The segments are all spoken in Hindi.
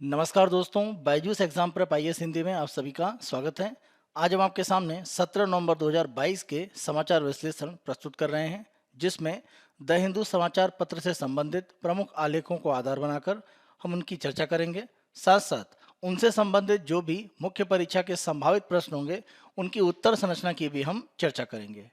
नमस्कार दोस्तों, Byju's exam prep IAS Hindi में आप सभी का स्वागत है। आज हम आपके सामने 17 नवंबर 2022 के समाचार विश्लेषण प्रस्तुत कर रहे हैं, जिसमें द हिंदू समाचार पत्र से संबंधित प्रमुख आलेखों को आधार बनाकर हम उनकी चर्चा करेंगे। साथ साथ उनसे संबंधित जो भी मुख्य परीक्षा के संभावित प्रश्न होंगे, उनकी उत्तर संरचना की भी हम चर्चा करेंगे।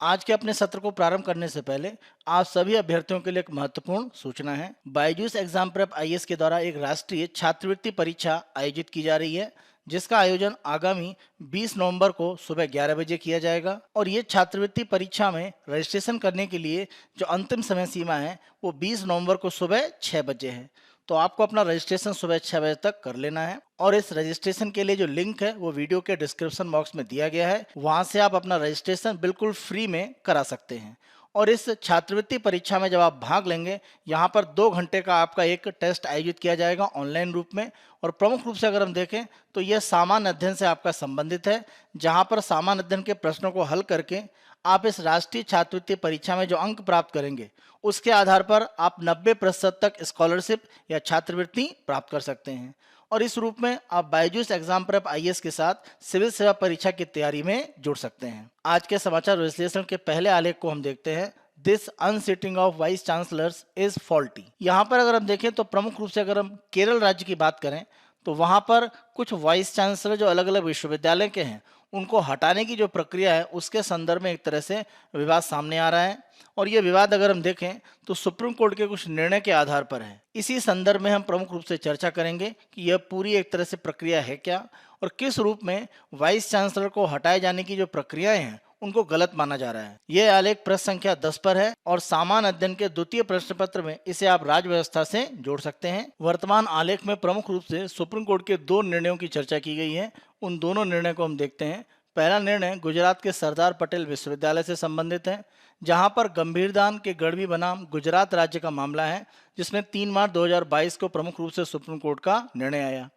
आज के अपने सत्र को प्रारंभ करने से पहले आप सभी अभ्यर्थियों के लिए एक महत्वपूर्ण सूचना है। बायजूस एग्जाम प्रेप आईएएस के द्वारा एक राष्ट्रीय छात्रवृत्ति परीक्षा आयोजित की जा रही है, जिसका आयोजन आगामी 20 नवंबर को सुबह 11 बजे किया जाएगा। और ये छात्रवृत्ति परीक्षा में रजिस्ट्रेशन करने के लिए जो अंतिम समय सीमा है वो 20 नवंबर को सुबह 6 बजे है। तो आपको अपना रजिस्ट्रेशन सुबह 6 बजे तक कर लेना है। और इस रजिस्ट्रेशन के लिए जो लिंक है वो वीडियो के डिस्क्रिप्शन बॉक्स में दिया गया है, वहां से आप अपना रजिस्ट्रेशन बिल्कुल फ्री में करा सकते हैं। और इस छात्रवृत्ति परीक्षा में जब आप भाग लेंगे, यहाँ पर 2 घंटे का आपका एक टेस्ट आयोजित किया जाएगा ऑनलाइन रूप में। और प्रमुख रूप से अगर हम देखें तो यह सामान्य अध्ययन से आपका संबंधित है, जहाँ पर सामान्य अध्ययन के प्रश्नों को हल करके आप इस राष्ट्रीय छात्रवृत्ति परीक्षा में जो अंक प्राप्त करेंगे, उसके आधार पर आप 90% तक स्कॉलरशिप या छात्रवृत्ति प्राप्त कर सकते हैं। और इस रूप में आप बायजूस एग्जाम प्रेप आईएएस के साथ सिविल सेवा परीक्षा की तैयारी में जुड़ सकते हैं। आज के समाचार विश्लेषण के पहले आलेख को हम देखते हैं। This unseating of vice chancellors is faulty. यहाँ पर अगर हम देखें तो प्रमुख रूप से अगर हम केरल राज्य की बात करें तो वहाँ पर कुछ वाइस चांसलर जो अलग अलग विश्वविद्यालय के हैं, उनको हटाने की जो प्रक्रिया है उसके संदर्भ में एक तरह से विवाद सामने आ रहा है। और ये विवाद अगर हम देखें तो सुप्रीम कोर्ट के कुछ निर्णय के आधार पर है। इसी संदर्भ में हम प्रमुख रूप से चर्चा करेंगे कि यह पूरी एक तरह से प्रक्रिया है क्या, और किस रूप में वाइस चांसलर को हटाए जाने की जो प्रक्रियाएं हैं उनको गलत माना जा रहा है। यह आलेख प्रश्न संख्या 10 पर है और सामान्य अध्ययन के द्वितीय प्रश्न पत्र में इसे आप राज्य व्यवस्था से जोड़ सकते हैं। वर्तमान आलेख में प्रमुख रूप से सुप्रीम कोर्ट के 2 निर्णयों की चर्चा की गई है। उन दोनों निर्णय को हम देखते हैं। पहला निर्णय गुजरात के सरदार पटेल विश्वविद्यालय से संबंधित है, जहां पर गंभीरदान के गढ़वी बनाम गुजरात राज्य का मामला है, जिसमें 3 मार्च 2022 को प्रमुख रूप से सुप्रीम कोर्ट का निर्णय आया।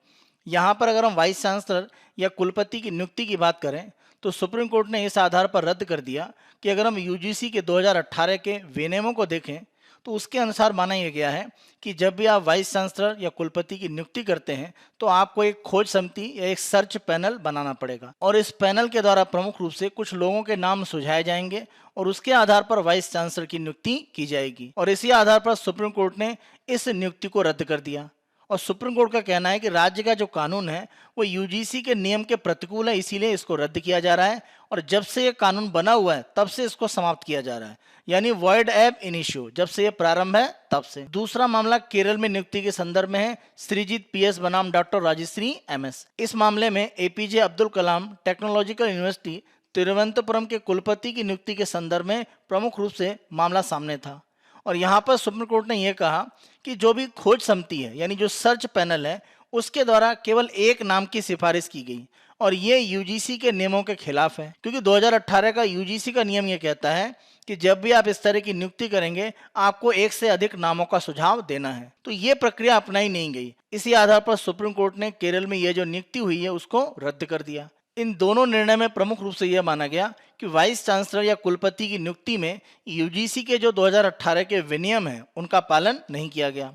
यहाँ पर अगर हम वाइस चांसलर या कुलपति की नियुक्ति की बात करें तो सुप्रीम कोर्ट ने इस आधार पर रद्द कर दिया कि अगर हम यूजीसी के 2018 के विनियमों को देखें तो उसके अनुसार माना यह गया है कि जब भी आप वाइस चांसलर या कुलपति की नियुक्ति करते हैं तो आपको एक खोज समिति या एक सर्च पैनल बनाना पड़ेगा। और इस पैनल के द्वारा प्रमुख रूप से कुछ लोगों के नाम सुझाए जाएंगे और उसके आधार पर वाइस चांसलर की नियुक्ति की जाएगी। और इसी आधार पर सुप्रीम कोर्ट ने इस नियुक्ति को रद्द कर दिया। और सुप्रीम कोर्ट का कहना है कि राज्य का जो कानून है वो यूजीसी के नियम के प्रतिकूल है, इसीलिए इसको रद्द किया जा रहा है। और जब से ये कानून बना हुआ है तब से इसको समाप्त किया जा रहा है, यानी वॉइड एब इनिशियो, जब से ये प्रारंभ है तब से। दूसरा मामला केरल में नियुक्ति के संदर्भ में है। श्रीजीत पीएस बनाम डॉक्टर राजश्री एमएस। इस मामले में APJ Abdul Kalam technological university Thiruvananthapuram के कुलपति की नियुक्ति के संदर्भ में प्रमुख रूप से मामला सामने था। और यहाँ पर सुप्रीम कोर्ट ने यह कहा कि जो भी खोज समिति है, यानी जो सर्च पैनल है, उसके द्वारा केवल एक नाम की सिफारिश की गई और ये यूजीसी के नियमों के खिलाफ है, क्योंकि 2018 का यूजीसी का नियम ये कहता है कि जब भी आप इस तरह की नियुक्ति करेंगे आपको एक से अधिक नामों का सुझाव देना है। तो ये प्रक्रिया अपनाई नहीं गई। इसी आधार पर सुप्रीम कोर्ट ने केरल में ये जो नियुक्ति हुई है उसको रद्द कर दिया। इन दोनों निर्णय में प्रमुख रूप से यह माना गया कि वाइस चांसलर या कुलपति की नियुक्ति में यूजीसी के जो 2018 के विनियम हैं उनका पालन नहीं किया गया।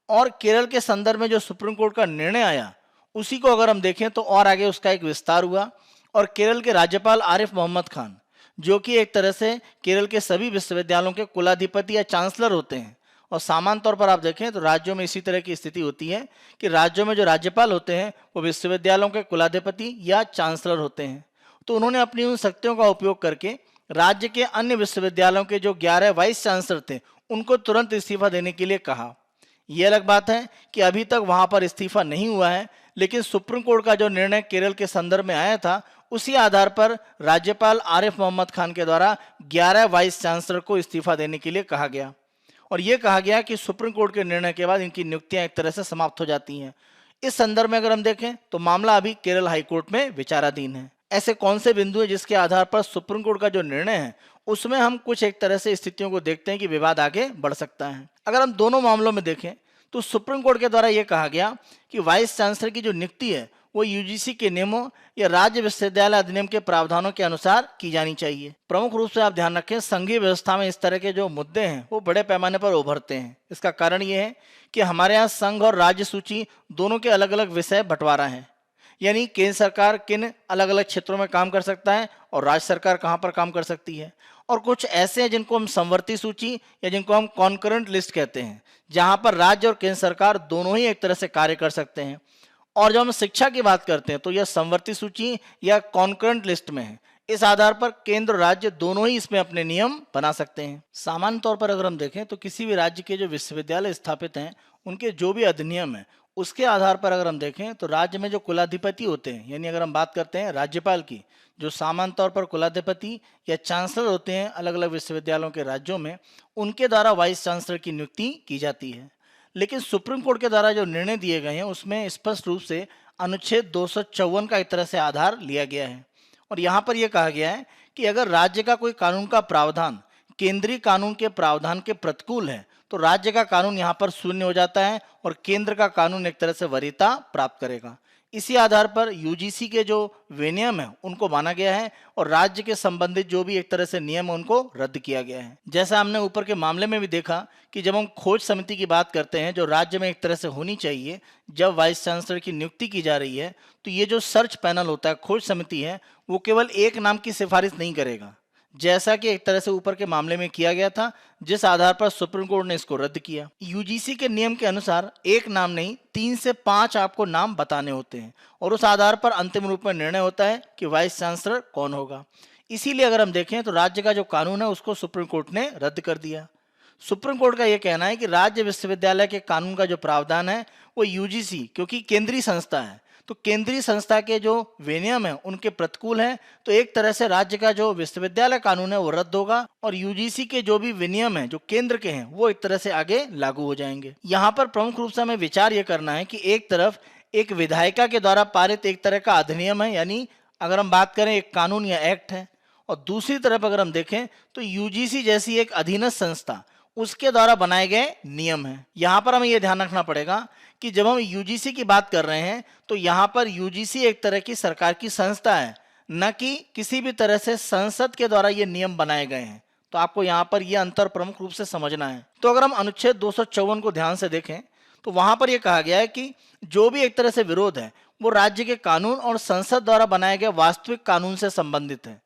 और केरल के संदर्भ में जो सुप्रीम कोर्ट का निर्णय आया उसी को अगर हम देखें तो और आगे उसका एक विस्तार हुआ। और केरल के राज्यपाल आरिफ मोहम्मद खान, जो कि एक तरह से केरल के सभी विश्वविद्यालयों के कुलाधिपति या चांसलर होते हैं, और सामान्य तौर पर आप देखें तो राज्यों में इसी तरह की स्थिति होती है कि राज्यों में जो राज्यपाल होते हैं वो विश्वविद्यालयों के कुलाधिपति या चांसलर होते हैं। तो उन्होंने अपनी उन शक्तियों का उपयोग करके राज्य के अन्य विश्वविद्यालयों के जो 11 वाइस चांसलर थे उनको तुरंत इस्तीफा देने के लिए कहा। यह अलग बात है कि अभी तक वहां पर इस्तीफा नहीं हुआ है, लेकिन सुप्रीम कोर्ट का जो निर्णय केरल के संदर्भ में आया था उसी आधार पर राज्यपाल आरिफ मोहम्मद खान के द्वारा 11 वाइस चांसलर को इस्तीफा देने के लिए कहा गया। और यह कहा गया कि सुप्रीम कोर्ट के निर्णय के बाद इनकी नियुक्तियां एक तरह से समाप्त हो जाती हैं। इस संदर्भ में अगर हम देखें तो मामला अभी केरल हाईकोर्ट में विचाराधीन है। ऐसे कौन से बिंदु हैं जिसके आधार पर सुप्रीम कोर्ट का जो निर्णय है उसमें हम कुछ एक तरह से स्थितियों को देखते हैं कि विवाद आगे बढ़ सकता है। अगर हम दोनों मामलों में देखें तो सुप्रीम कोर्ट के द्वारा यह कहा गया कि वाइस चांसलर की जो नियुक्ति है वो यूजीसी के नियमों या राज्य विश्वविद्यालय अधिनियम के प्रावधानों के अनुसार की जानी चाहिए। प्रमुख रूप से आप ध्यान रखें, संघीय व्यवस्था में इस तरह के जो मुद्दे हैं वो बड़े पैमाने पर उभरते हैं। इसका कारण ये है कि हमारे यहाँ संघ और राज्य सूची दोनों के अलग अलग विषय बंटवारा है, यानी केंद्र सरकार किन अलग अलग क्षेत्रों में काम कर सकता है और राज्य सरकार कहाँ पर काम कर सकती है। और कुछ ऐसे हैं जिनको हम समवर्ती सूची या जिनको हम कॉन्करेंट लिस्ट कहते हैं, जहाँ पर राज्य और केंद्र सरकार दोनों ही एक तरह से कार्य कर सकते हैं। और जब हम शिक्षा की बात करते हैं तो यह समवर्ती सूची या कॉन्करेंट लिस्ट में है। इस आधार पर केंद्र और राज्य दोनों ही इसमें अपने नियम बना सकते हैं। सामान्य तौर पर अगर हम देखें तो किसी भी राज्य के जो विश्वविद्यालय स्थापित हैं उनके जो भी अधिनियम है उसके आधार पर अगर हम देखें तो राज्य में जो कुलाधिपति होते हैं, यानी अगर हम बात करते हैं राज्यपाल की, जो सामान्य तौर पर कुलाधिपति या चांसलर होते हैं अलग अलग विश्वविद्यालयों के राज्यों में, उनके द्वारा वाइस चांसलर की नियुक्ति की जाती है। लेकिन सुप्रीम कोर्ट के द्वारा जो निर्णय दिए गए हैं उसमें स्पष्ट रूप से अनुच्छेद 254 का एक तरह से आधार लिया गया है। और यहाँ पर यह कहा गया है कि अगर राज्य का कोई कानून का प्रावधान केंद्रीय कानून के प्रावधान के प्रतिकूल है तो राज्य का कानून यहाँ पर शून्य हो जाता है और केंद्र का कानून एक तरह से वरीयता प्राप्त करेगा। इसी आधार पर यूजीसी के जो विनियम है उनको माना गया है और राज्य के संबंधित जो भी एक तरह से नियम है उनको रद्द किया गया है। जैसा हमने ऊपर के मामले में भी देखा कि जब हम खोज समिति की बात करते हैं जो राज्य में एक तरह से होनी चाहिए जब वाइस चांसलर की नियुक्ति की जा रही है, तो ये जो सर्च पैनल होता है, खोज समिति है, वो केवल एक नाम की सिफारिश नहीं करेगा, जैसा कि एक तरह से ऊपर के मामले में किया गया था, जिस आधार पर सुप्रीम कोर्ट ने इसको रद्द किया। यूजीसी के नियम के अनुसार एक नाम नहीं 3 से 5 आपको नाम बताने होते हैं और उस आधार पर अंतिम रूप में निर्णय होता है कि वाइस चांसलर कौन होगा। इसीलिए अगर हम देखें तो राज्य का जो कानून है उसको सुप्रीम कोर्ट ने रद्द कर दिया। सुप्रीम कोर्ट का यह कहना है कि राज्य विश्वविद्यालय के कानून का जो प्रावधान है वो यूजीसी, क्योंकि केंद्रीय संस्था है तो केंद्रीय संस्था के जो विनियम है उनके प्रतिकूल है, तो एक तरह से राज्य का जो विश्वविद्यालय कानून है वो रद्द होगा और यूजीसी के जो भी विनियम है जो केंद्र के हैं वो एक तरह से आगे लागू हो जाएंगे। यहाँ पर प्रमुख रूप से हमें विचार ये करना है कि एक तरफ एक विधायिका के द्वारा पारित एक तरह का अधिनियम है, यानी अगर हम बात करें एक कानून या एक्ट है, और दूसरी तरफ अगर हम देखें तो यूजीसी जैसी एक अधीनस्थ संस्था उसके द्वारा बनाए गए नियम है। यहाँ पर हमें यह ध्यान रखना पड़ेगा कि जब हम यूजीसी की बात कर रहे हैं तो यहाँ पर यूजीसी एक तरह की सरकार की संस्था है, न कि किसी भी तरह से संसद के द्वारा ये नियम बनाए गए हैं। तो आपको यहाँ पर यह अंतर प्रमुख रूप से समझना है। तो अगर हम अनुच्छेद 254 को ध्यान से देखें तो वहां पर यह कहा गया है कि जो भी एक तरह से विरोध है वो राज्य के कानून और संसद द्वारा बनाए गए वास्तविक कानून से संबंधित है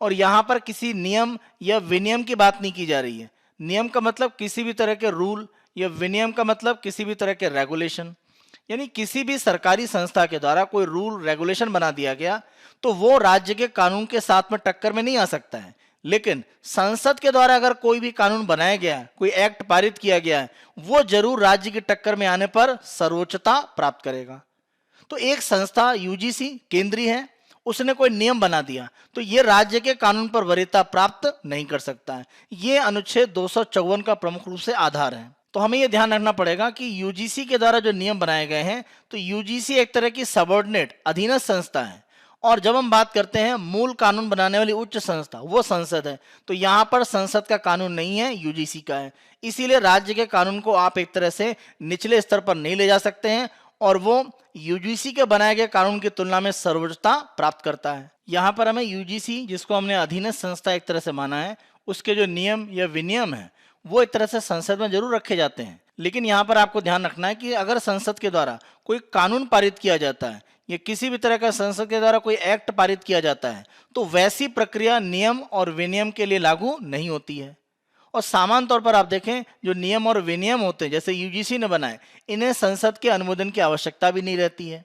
और यहाँ पर किसी नियम या विनियम की बात नहीं की जा रही है। नियम का मतलब किसी भी तरह के रूल या विनियम का मतलब किसी भी तरह के रेगुलेशन, यानी किसी भी सरकारी संस्था के द्वारा कोई रूल रेगुलेशन बना दिया गया तो वो राज्य के कानून के साथ में टक्कर में नहीं आ सकता है। लेकिन संसद के द्वारा अगर कोई भी कानून बनाया गया, कोई एक्ट पारित किया गया है, वो जरूर राज्य की टक्कर में आने पर सर्वोच्चता प्राप्त करेगा। तो एक संस्था यूजीसी केंद्रीय है, उसने कोई नियम बना दिया तो ये राज्य के कानून पर वरीयता प्राप्त नहीं कर सकता है। ये अनुच्छेद 254 का प्रमुख रूप से आधार है। तो हमें यह ध्यान रखना पड़ेगा कि यूजीसी के द्वारा जो नियम बनाए गए हैं तो यूजीसी एक तरह की सबऑर्डिनेट अधीनस्थ संस्था है और जब हम बात करते हैं मूल कानून बनाने वाली उच्च संस्था वो संसद है, तो यहाँ पर संसद का कानून नहीं है, यूजीसी का है। इसीलिए राज्य के कानून को आप एक तरह से निचले स्तर पर नहीं ले जा सकते हैं और वो यूजीसी के बनाए गए कानून की तुलना में सर्वोच्चता प्राप्त करता है। यहाँ पर हमें यूजीसी, जिसको हमने अधीनस्थ संस्था एक तरह से माना है, उसके जो नियम या विनियम है वो एक तरह से संसद में जरूर रखे जाते हैं। लेकिन यहाँ पर आपको ध्यान रखना है कि अगर संसद के द्वारा कोई कानून पारित किया जाता है या किसी भी तरह का संसद के द्वारा कोई एक्ट पारित किया जाता है तो वैसी प्रक्रिया नियम और विनियम के लिए लागू नहीं होती है। और सामान्य तौर पर आप देखें जो नियम और विनियम होते हैं जैसे यूजीसी ने बनाए, इन्हें संसद के अनुमोदन की आवश्यकता भी नहीं रहती है।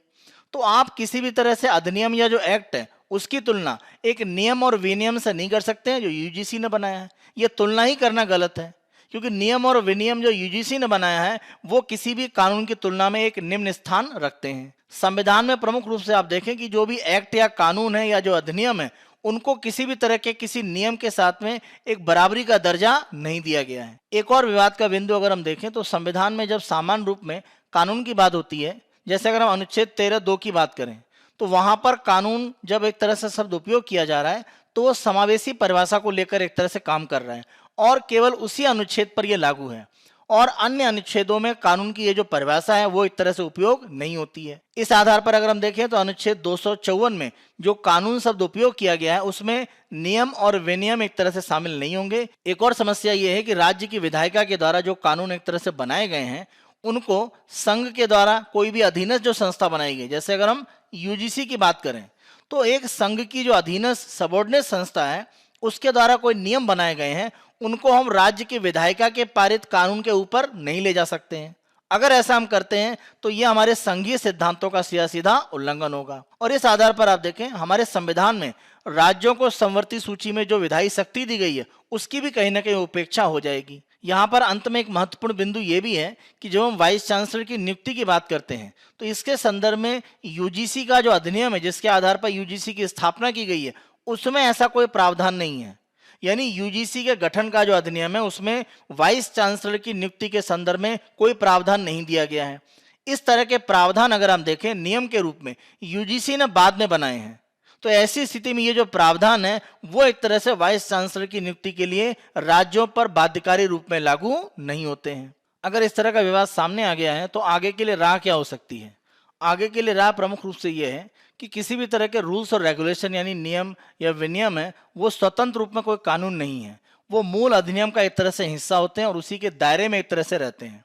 तो आप किसी भी तरह से अधिनियम या जो एक्ट है उसकी तुलना एक नियम और विनियम से नहीं कर सकते हैं जो यूजीसी ने बनाया है। ये तुलना ही करना गलत है, क्योंकि नियम और विनियम जो यूजीसी ने बनाया है वो किसी भी कानून की तुलना में एक निम्न स्थान रखते हैं। संविधान में प्रमुख रूप से आप देखें कि जो भी एक्ट या कानून है या जो अधिनियम है उनको किसी भी तरह के किसी नियम के साथ में एक बराबरी का दर्जा नहीं दिया गया है। एक और विवाद का बिंदु अगर हम देखें तो संविधान में जब सामान्य रूप में कानून की बात होती है, जैसे अगर हम अनुच्छेद 13(2) की बात करें तो वहां पर कानून जब एक तरह से शब्द उपयोग किया जा रहा है तो वो समावेशी परिभाषा को लेकर एक तरह से काम कर रहा है और केवल उसी अनुच्छेद पर यह लागू है। और अन्य अनुच्छेदों में कानून की ये जो परिभाषा है वो एक तरह से उपयोग नहीं होती है। इस आधार पर अगर हम देखें तो अनुच्छेद 254 में जो कानून शब्द उपयोग किया गया है उसमें नियम और विनियम एक तरह से शामिल नहीं होंगे। एक और समस्या ये है कि राज्य की विधायिका के द्वारा जो कानून एक तरह से बनाए गए हैं उनको संघ के द्वारा कोई भी अधीनस्थ जो संस्था बनाई गई, जैसे अगर हम यूजीसी की बात करें तो एक संघ की जो अधीनस्थ सबऑर्डिनेट संस्था है उसके द्वारा कोई नियम बनाए गए हैं उनको हम राज्य की विधायिका के पारित कानून के ऊपर नहीं ले जा सकते हैं। अगर ऐसा हम करते हैं तो ये हमारे संघीय सिद्धांतों का सीधा सीधा उल्लंघन होगा। और इस आधार पर आप देखें हमारे संविधान में राज्यों को संवर्ती सूची में जो विधायी शक्ति दी गई है उसकी भी कहीं ना कहीं उपेक्षा हो जाएगी। यहाँ पर अंत में एक महत्वपूर्ण बिंदु ये भी है कि जब हम वाइस चांसलर की नियुक्ति की बात करते हैं तो इसके संदर्भ में यूजीसी का जो अधिनियम है जिसके आधार पर यूजीसी की स्थापना की गई है उसमें ऐसा कोई प्रावधान नहीं है। यानी यूजीसी के गठन का जो अधिनियम है उसमें वाइस चांसलर की नियुक्ति के संदर्भ में कोई प्रावधान नहीं दिया गया है। इस तरह के प्रावधान अगर हम देखें नियम के रूप में यूजीसी ने बाद में बनाए हैं, तो ऐसी स्थिति में ये जो प्रावधान है वो एक तरह से वाइस चांसलर की नियुक्ति के लिए राज्यों पर बाध्यकारी रूप में लागू नहीं होते हैं। अगर इस तरह का विवाद सामने आ गया है तो आगे के लिए राह क्या हो सकती है? आगे के लिए राह प्रमुख रूप से ये है कि किसी भी तरह के रूल्स और रेगुलेशन यानी नियम या विनियम है वो स्वतंत्र रूप में कोई कानून नहीं है, वो मूल अधिनियम का एक तरह से हिस्सा होते हैं और उसी के दायरे में एक तरह से रहते हैं।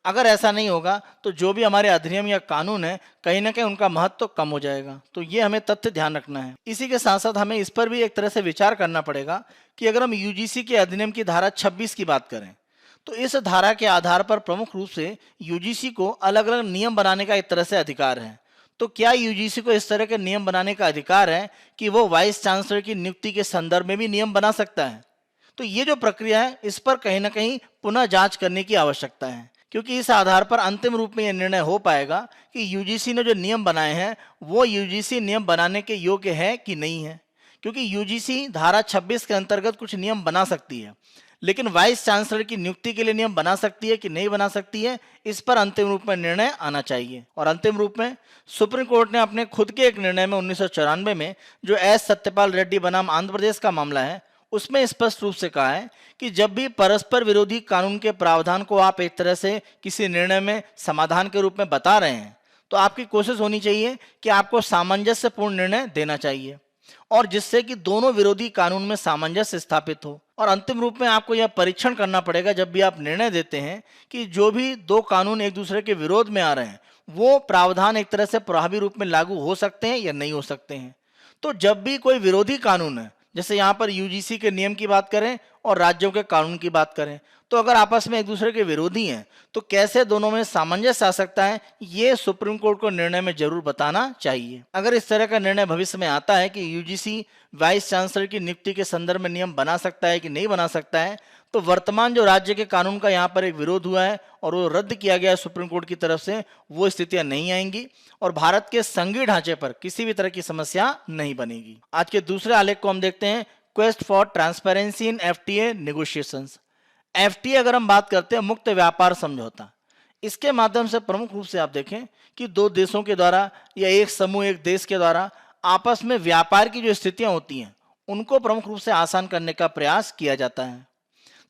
अगर ऐसा नहीं होगा तो जो भी हमारे अधिनियम या कानून है कहीं ना कहीं उनका महत्व तो कम हो जाएगा। तो ये हमें तथ्य ध्यान रखना है। इसी के साथ साथ हमें इस पर भी एक तरह से विचार करना पड़ेगा कि अगर हम यूजीसी के अधिनियम की धारा 26 की बात करें तो इस धारा के आधार पर प्रमुख रूप से यूजीसी को अलग अलग नियम बनाने का एक तरह से अधिकार है। तो क्या यूजीसी को इस तरह के नियम बनाने का अधिकार है कि वो वाइस चांसलर की नियुक्ति के संदर्भ में भी नियम बना सकता है? तो ये जो प्रक्रिया है इस पर कहीं ना कहीं पुनः जांच करने की आवश्यकता है, क्योंकि इस आधार पर अंतिम रूप में यह निर्णय हो पाएगा कि यूजीसी ने जो नियम बनाए हैं वो यूजीसी नियम बनाने के योग्य है कि नहीं है। क्योंकि यूजीसी धारा 26 के अंतर्गत कुछ नियम बना सकती है, लेकिन वाइस चांसलर की नियुक्ति के लिए नियम बना सकती है कि नहीं बना सकती है, इस पर अंतिम रूप में निर्णय आना चाहिए। और अंतिम रूप में सुप्रीम कोर्ट ने अपने खुद के एक निर्णय में 1994 में जो एस सत्यपाल रेड्डी बनाम आंध्र प्रदेश का मामला है उसमें स्पष्ट रूप से कहा है कि जब भी परस्पर विरोधी कानून के प्रावधान को आप एक तरह से किसी निर्णय में समाधान के रूप में बता रहे हैं तो आपकी कोशिश होनी चाहिए कि आपको सामंजस्यपूर्ण निर्णय देना चाहिए और जिससे कि दोनों विरोधी कानून में सामंजस्य स्थापित हो। और अंतिम रूप में आपको यह परीक्षण करना पड़ेगा जब भी आप निर्णय देते हैं कि जो भी दो कानून एक दूसरे के विरोध में आ रहे हैं वो प्रावधान एक तरह से प्रभावी रूप में लागू हो सकते हैं या नहीं हो सकते हैं। तो जब भी कोई विरोधी कानून है, जैसे यहाँ पर यूजीसी के नियम की बात करें और राज्यों के कानून की बात करें, तो अगर आपस में एक दूसरे के विरोधी हैं तो कैसे दोनों में सामंजस्य आ सकता है ये सुप्रीम कोर्ट को निर्णय में जरूर बताना चाहिए। अगर इस तरह का निर्णय भविष्य में आता है कि यूजीसी वाइस चांसलर की नियुक्ति के संदर्भ में नियम बना सकता है कि नहीं बना सकता है, तो वर्तमान जो राज्य के कानून का यहाँ पर एक विरोध हुआ है और वो रद्द किया गया है सुप्रीम कोर्ट की तरफ से, वो स्थितियां नहीं आएंगी और भारत के संघीय ढांचे पर किसी भी तरह की समस्या नहीं बनेगी। आज के दूसरे आलेख को हम देखते हैं, quest for transparency in FTA negotiations. FTA अगर हम बात करते हैं मुक्त व्यापार समझौता, इसके माध्यम से प्रमुख रूप से आप देखें कि दो देशों के द्वारा या एक समूह एक देश के द्वारा आपस में व्यापार की जो स्थितियां होती हैं उनको प्रमुख रूप से आसान करने का प्रयास किया जाता है।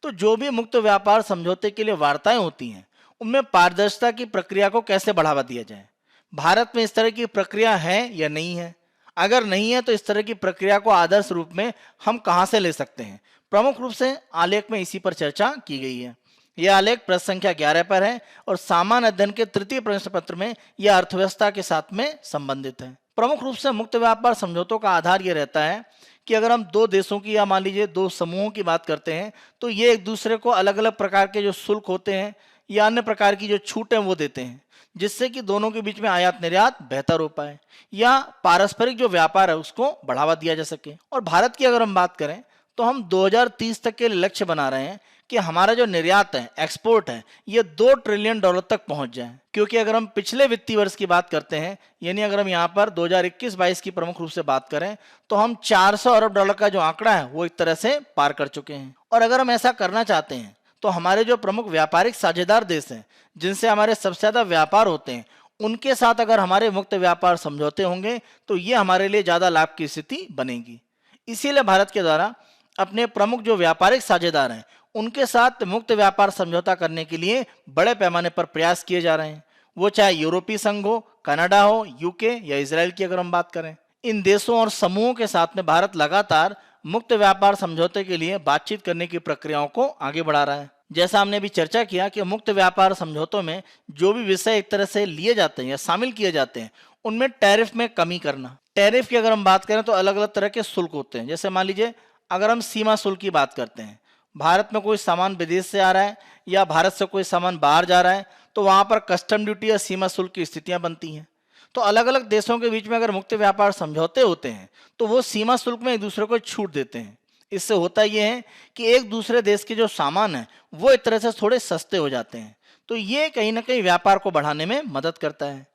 तो जो भी मुक्त व्यापार समझौते के लिए वार्ताएं होती हैं उनमें पारदर्शिता की प्रक्रिया को कैसे बढ़ावा दिया जाए। भारत में इस तरह की प्रक्रिया है या नहीं है? अगर नहीं है तो इस तरह की प्रक्रिया को आदर्श रूप में हम कहां से ले सकते हैं? प्रमुख रूप से आलेख में इसी पर चर्चा की गई है। यह आलेख पृष्ठ संख्या 11 पर है और सामान्य अध्ययन के तृतीय प्रश्न पत्र में यह अर्थव्यवस्था के साथ में संबंधित है। प्रमुख रूप से मुक्त व्यापार समझौतों का आधार यह रहता है कि अगर हम दो देशों की या मान लीजिए दो समूहों की बात करते हैं तो ये एक दूसरे को अलग अलग प्रकार के जो शुल्क होते हैं या अन्य प्रकार की जो छूट है वो देते हैं, जिससे कि दोनों के बीच में आयात निर्यात बेहतर हो पाए या पारस्परिक जो व्यापार है उसको बढ़ावा दिया जा सके। और भारत की अगर हम बात करें तो हम 2030 तक के लक्ष्य बना रहे हैं कि हमारा जो निर्यात है, एक्सपोर्ट है, ये $2 ट्रिलियन तक पहुंच जाए। क्योंकि अगर हम पिछले वित्तीय वर्ष की बात करते हैं, यानी अगर हम यहाँ पर 2021-22 की प्रमुख रूप से बात करें तो हम $400 अरब का जो आंकड़ा है वो एक तरह से पार कर चुके हैं। और अगर हम ऐसा करना चाहते हैं तो हमारे जो प्रमुख व्यापारिक साझेदार देश हैं जिनसे हमारे सबसे ज्यादा व्यापार होते हैं उनके साथ अगर हमारे मुक्त व्यापार समझौते होंगे तो ये हमारे लिए ज्यादा लाभ की स्थिति बनेगी। इसीलिए भारत के द्वारा अपने प्रमुख जो व्यापारिक साझेदार हैं उनके साथ मुक्त व्यापार समझौता करने के लिए बड़े पैमाने पर प्रयास किए जा रहे हैं। वो चाहे यूरोपीय संघ हो, कनाडा हो, यूके या इजराइल की अगर हम बात करें, इन देशों और समूहों के साथ में भारत लगातार मुक्त व्यापार समझौते के लिए बातचीत करने की प्रक्रियाओं को आगे बढ़ा रहा है। जैसा हमने अभी चर्चा किया कि मुक्त व्यापार समझौतों में जो भी विषय एक तरह से लिए जाते हैं या शामिल किए जाते हैं, उनमें टैरिफ में कमी करना। टैरिफ की अगर हम बात करें तो अलग अलग तरह के शुल्क होते हैं। जैसे मान लीजिए अगर हम सीमा शुल्क की बात करते हैं, भारत में कोई सामान विदेश से आ रहा है या भारत से कोई सामान बाहर जा रहा है, तो वहां पर कस्टम ड्यूटी या सीमा शुल्क की स्थितियां बनती हैं। तो अलग अलग देशों के बीच में अगर मुक्त व्यापार समझौते होते हैं तो वो सीमा शुल्क में एक दूसरे को छूट देते हैं। इससे होता यह है कि एक दूसरे देश के जो सामान है वो एक तरह से थोड़े सस्ते हो जाते हैं। तो ये कहीं ना कहीं व्यापार को बढ़ाने में मदद करता है।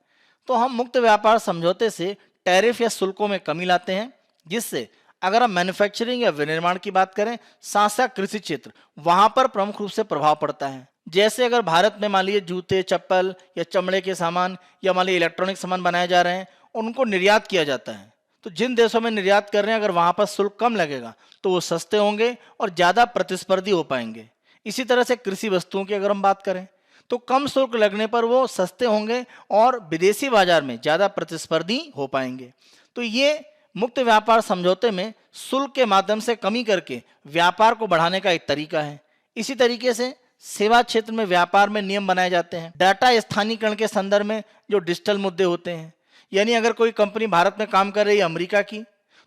तो हम मुक्त व्यापार समझौते से टैरिफ या शुल्कों में कमी लाते हैं, जिससे अगर हम मैन्युफैक्चरिंग या विनिर्माण की बात करें, साथ साथ कृषि क्षेत्र, वहां पर प्रमुख रूप से प्रभाव पड़ता है। जैसे अगर भारत में मान लीजिए जूते, चप्पल या चमड़े के सामान या मान लीजिए इलेक्ट्रॉनिक सामान बनाए जा रहे हैं, उनको निर्यात किया जाता है। तो जिन देशों में निर्यात कर रहे हैं, अगर वहां पर शुल्क कम लगेगा तो वो सस्ते होंगे और ज्यादा प्रतिस्पर्धी हो पाएंगे। इसी तरह से कृषि वस्तुओं की अगर हम बात करें तो कम शुल्क लगने पर वो सस्ते होंगे और विदेशी बाजार में ज्यादा प्रतिस्पर्धी हो पाएंगे। तो ये मुक्त व्यापार समझौते में शुल्क के माध्यम से कमी करके व्यापार को बढ़ाने का एक तरीका है। इसी तरीके से सेवा क्षेत्र में व्यापार में नियम बनाए जाते हैं। डाटा स्थानीयकरण के संदर्भ में जो डिजिटल मुद्दे होते हैं, यानी अगर कोई कंपनी भारत में काम कर रही है अमेरिका की,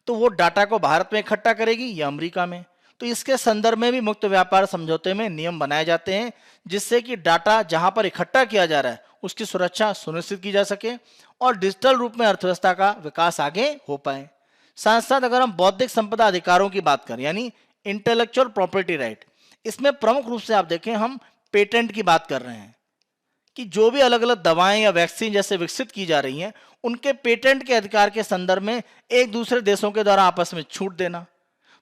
तो वो डाटा को भारत में इकट्ठा करेगी या अमेरिका में। तो इसके संदर्भ में भी मुक्त व्यापार समझौते में नियम बनाए जाते हैं, जिससे कि डाटा जहां पर इकट्ठा किया जा रहा है उसकी सुरक्षा सुनिश्चित की जा सके और डिजिटल रूप में अर्थव्यवस्था का विकास आगे हो पाए। साथ साथ अगर हम बौद्धिक संपदा अधिकारों की बात करें, यानी इंटेलेक्चुअल प्रॉपर्टी राइट, इसमें प्रमुख रूप से आप देखें हम पेटेंट की बात कर रहे हैं कि जो भी अलग अलग दवाएं या वैक्सीन जैसे विकसित की जा रही हैं, उनके पेटेंट के अधिकार के संदर्भ में एक दूसरे देशों के द्वारा आपस में छूट देना।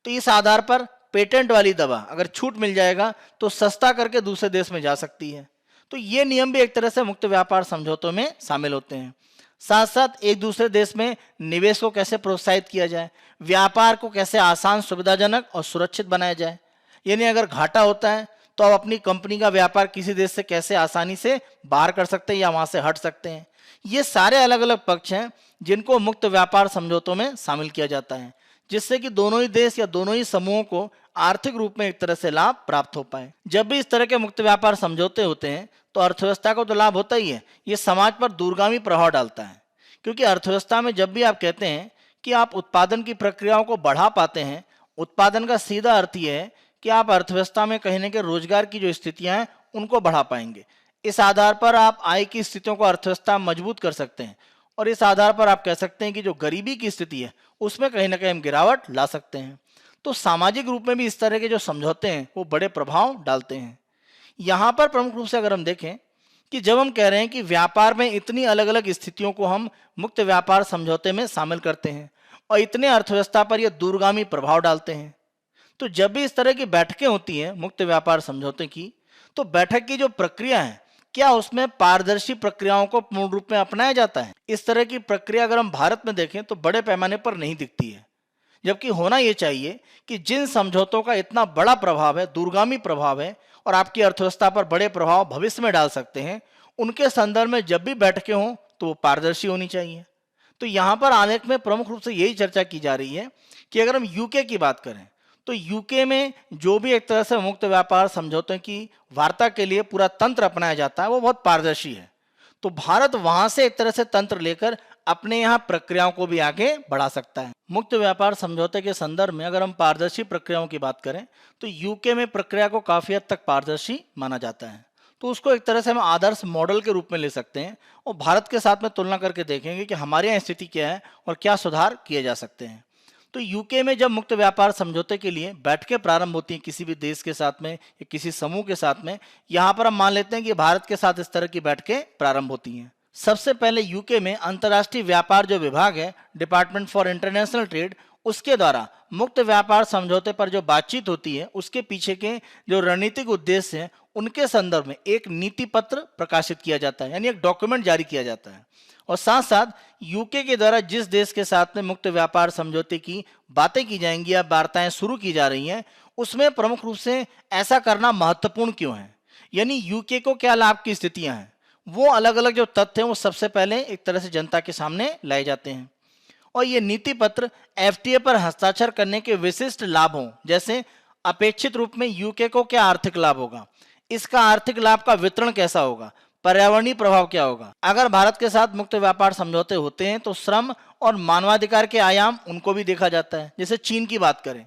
तो इस आधार पर पेटेंट वाली दवा अगर छूट मिल जाएगा तो सस्ता करके दूसरे देश में जा सकती है। तो ये नियम भी एक तरह से मुक्त व्यापार समझौतों में शामिल होते हैं। साथ साथ एक दूसरे देश में निवेश को कैसे प्रोत्साहित किया जाए, व्यापार को कैसे आसान, सुविधाजनक और सुरक्षित बनाया जाए, यानी अगर घाटा होता है तो आप अपनी कंपनी का व्यापार किसी देश से कैसे आसानी से बाहर कर सकते हैं या वहां से हट सकते हैं। ये सारे अलग अलग पक्ष हैं जिनको मुक्त व्यापार समझौतों में शामिल किया जाता है, जिससे कि दोनों ही देश या दोनों ही समूहों को आर्थिक रूप में एक तरह से लाभ प्राप्त हो पाए। जब भी इस तरह के मुक्त व्यापार समझौते होते हैं तो अर्थव्यवस्था को तो लाभ होता ही है, ये समाज पर दूरगामी प्रभाव डालता है। क्योंकि अर्थव्यवस्था में जब भी आप कहते हैं कि आप उत्पादन की प्रक्रियाओं को बढ़ा पाते हैं, उत्पादन का सीधा अर्थ यह है कि आप अर्थव्यवस्था में कहीं न कहीं रोजगार की जो स्थितियां हैं उनको बढ़ा पाएंगे। इस आधार पर आप आय की स्थितियों को अर्थव्यवस्था मजबूत कर सकते हैं और इस आधार पर आप कह सकते हैं कि जो गरीबी की स्थिति है उसमें कहीं ना कहीं हम गिरावट ला सकते हैं। तो सामाजिक रूप में भी इस तरह के जो समझौते हैं वो बड़े प्रभाव डालते हैं। यहाँ पर प्रमुख रूप से अगर हम देखें कि जब हम कह रहे हैं कि व्यापार में इतनी अलग अलग स्थितियों को हम मुक्त व्यापार समझौते में शामिल करते हैं और इतने अर्थव्यवस्था पर यह दूरगामी प्रभाव डालते हैं, तो जब भी इस तरह की बैठकें होती हैं मुक्त व्यापार समझौते की, तो बैठक की जो प्रक्रिया है क्या उसमें पारदर्शी प्रक्रियाओं को पूर्ण रूप में अपनाया जाता है? इस तरह की प्रक्रिया अगर हम भारत में देखें तो बड़े पैमाने पर नहीं दिखती है। जबकि होना यह चाहिए कि जिन समझौतों का इतना बड़ा प्रभाव है, दूरगामी प्रभाव है और आपकी अर्थव्यवस्था पर बड़े प्रभाव भविष्य में डाल सकते हैं, उनके संदर्भ में जब भी बैठकें हों तो वो पारदर्शी होनी चाहिए। तो यहाँ पर आलेख में प्रमुख रूप से यही चर्चा की जा रही है कि अगर हम यूके की बात करें तो यूके में जो भी एक तरह से मुक्त व्यापार समझौते की वार्ता के लिए पूरा तंत्र अपनाया जाता है वो बहुत पारदर्शी है। तो भारत वहां से एक तरह से तंत्र लेकर अपने यहाँ प्रक्रियाओं को भी आगे बढ़ा सकता है। मुक्त व्यापार समझौते के संदर्भ में अगर हम पारदर्शी प्रक्रियाओं की बात करें तो यूके में प्रक्रिया को काफी हद तक पारदर्शी माना जाता है। तो उसको एक तरह से हम आदर्श मॉडल के रूप में ले सकते हैं और भारत के साथ में तुलना करके देखेंगे कि हमारे यहाँ स्थिति क्या है और क्या सुधार किए जा सकते हैं। तो यूके में जब मुक्त व्यापार समझौते के लिए बैठकें प्रारंभ होती हैं किसी भी देश के साथ में या किसी समूह के साथ में, यहाँ पर हम मान लेते हैं कि भारत के साथ इस तरह की बैठकें प्रारंभ होती हैं। सबसे पहले यूके में अंतर्राष्ट्रीय व्यापार जो विभाग है, डिपार्टमेंट फॉर इंटरनेशनल ट्रेड, उसके द्वारा मुक्त व्यापार समझौते पर जो बातचीत होती है उसके पीछे के जो रणनीतिक उद्देश्य हैं उनके संदर्भ में एक नीति पत्र प्रकाशित किया जाता है, यानी एक डॉक्यूमेंट जारी किया जाता है। और साथ साथ यूके के द्वारा जिस देश के साथ में मुक्त व्यापार समझौते की बातें की जाएंगी या वार्ताएं शुरू की जा रही हैं उसमें प्रमुख रूप से ऐसा करना महत्वपूर्ण क्यों है, यानी यूके को क्या लाभ की स्थितियां हैं, वो अलग अलग जो तथ्य हैं वो सबसे पहले एक तरह से जनता के सामने लाए जाते हैं। और ये नीति पत्र एफटीए पर हस्ताक्षर करने के विशिष्ट लाभों, जैसे अपेक्षित रूप में यूके को क्या आर्थिक लाभ होगा, इसका आर्थिक लाभ का वितरण कैसा होगा, पर्यावरणीय प्रभाव क्या होगा। अगर भारत के साथ मुक्त व्यापार समझौते होते हैं तो श्रम और मानवाधिकार के आयाम उनको भी देखा जाता है। जैसे चीन की बात करें,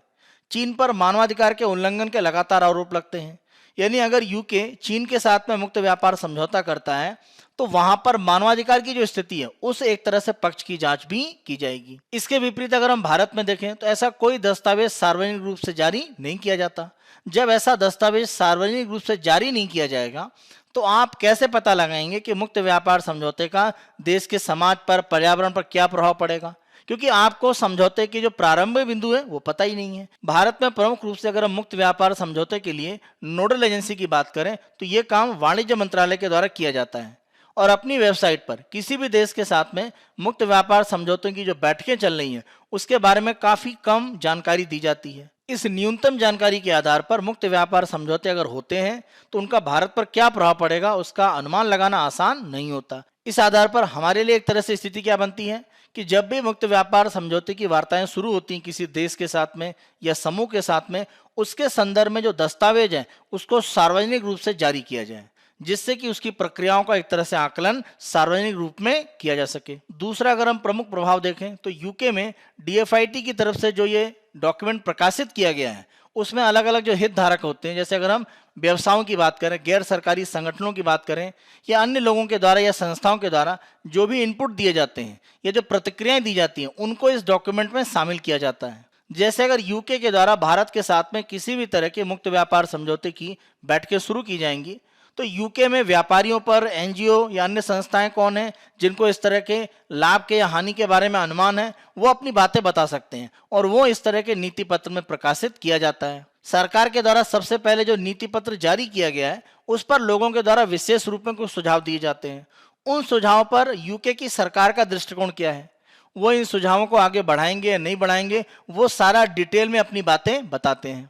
चीन पर मानवाधिकार के उल्लंघन के लगातार आरोप लगते हैं, यानी अगर यूके चीन के साथ में मुक्त व्यापार समझौता करता है तो वहां पर मानवाधिकार की जो स्थिति है उस एक तरह से पक्ष की जांच भी की जाएगी। इसके विपरीत अगर हम भारत में देखें तो ऐसा कोई दस्तावेज सार्वजनिक रूप से जारी नहीं किया जाता। जब ऐसा दस्तावेज सार्वजनिक रूप से जारी नहीं किया जाएगा तो आप कैसे पता लगाएंगे कि मुक्त व्यापार समझौते का देश के समाज पर, पर्यावरण पर क्या प्रभाव पड़ेगा, क्योंकि आपको समझौते के जो प्रारंभिक बिंदु है वो पता ही नहीं है। भारत में प्रमुख रूप से अगर हम मुक्त व्यापार समझौते के लिए नोडल एजेंसी की बात करें तो ये काम वाणिज्य मंत्रालय के द्वारा किया जाता है और अपनी वेबसाइट पर किसी भी देश के साथ में मुक्त व्यापार समझौतों की जो बैठकें चल रही हैं उसके बारे में काफी कम जानकारी दी जाती है। इस न्यूनतम जानकारी के आधार पर मुक्त व्यापार समझौते अगर होते हैं तो उनका भारत पर क्या प्रभाव पड़ेगा उसका अनुमान लगाना आसान नहीं होता। इस आधार पर हमारे लिए एक तरह से स्थिति क्या बनती है कि जब भी मुक्त व्यापार समझौते की वार्ताएं शुरू होती हैं किसी देश के साथ में या समूह के साथ में, उसके संदर्भ में जो दस्तावेज है उसको सार्वजनिक रूप से जारी किया जाए, जिससे कि उसकी प्रक्रियाओं का एक तरह से आकलन सार्वजनिक रूप में किया जा सके। दूसरा अगर हम प्रमुख प्रभाव देखें तो यूके में डीएफआईटी की तरफ से जो ये डॉक्यूमेंट प्रकाशित किया गया है उसमें अलग अलग जो हितधारक होते हैं, जैसे अगर हम व्यवसायों की बात करें, गैर सरकारी संगठनों की बात करें या अन्य लोगों के द्वारा या संस्थाओं के द्वारा जो भी इनपुट दिए जाते हैं या जो प्रतिक्रियाएं दी जाती हैं उनको इस डॉक्यूमेंट में शामिल किया जाता है। जैसे अगर यूके के द्वारा भारत के साथ में किसी भी तरह के मुक्त व्यापार समझौते की बैठकें शुरू की जाएंगी तो यूके में व्यापारियों पर एनजीओ या अन्य संस्थाएं कौन हैं जिनको इस तरह के लाभ के या हानि के बारे में अनुमान है वो अपनी बातें बता सकते हैं और वो इस तरह के नीति पत्र में प्रकाशित किया जाता है। सरकार के द्वारा सबसे पहले जो नीति पत्र जारी किया गया है उस पर लोगों के द्वारा विशेष रूप में कुछ सुझाव दिए जाते हैं। उन सुझावों पर यूके की सरकार का दृष्टिकोण क्या है, वो इन सुझावों को आगे बढ़ाएंगे या नहीं बढ़ाएंगे, वो सारा डिटेल में अपनी बातें बताते हैं।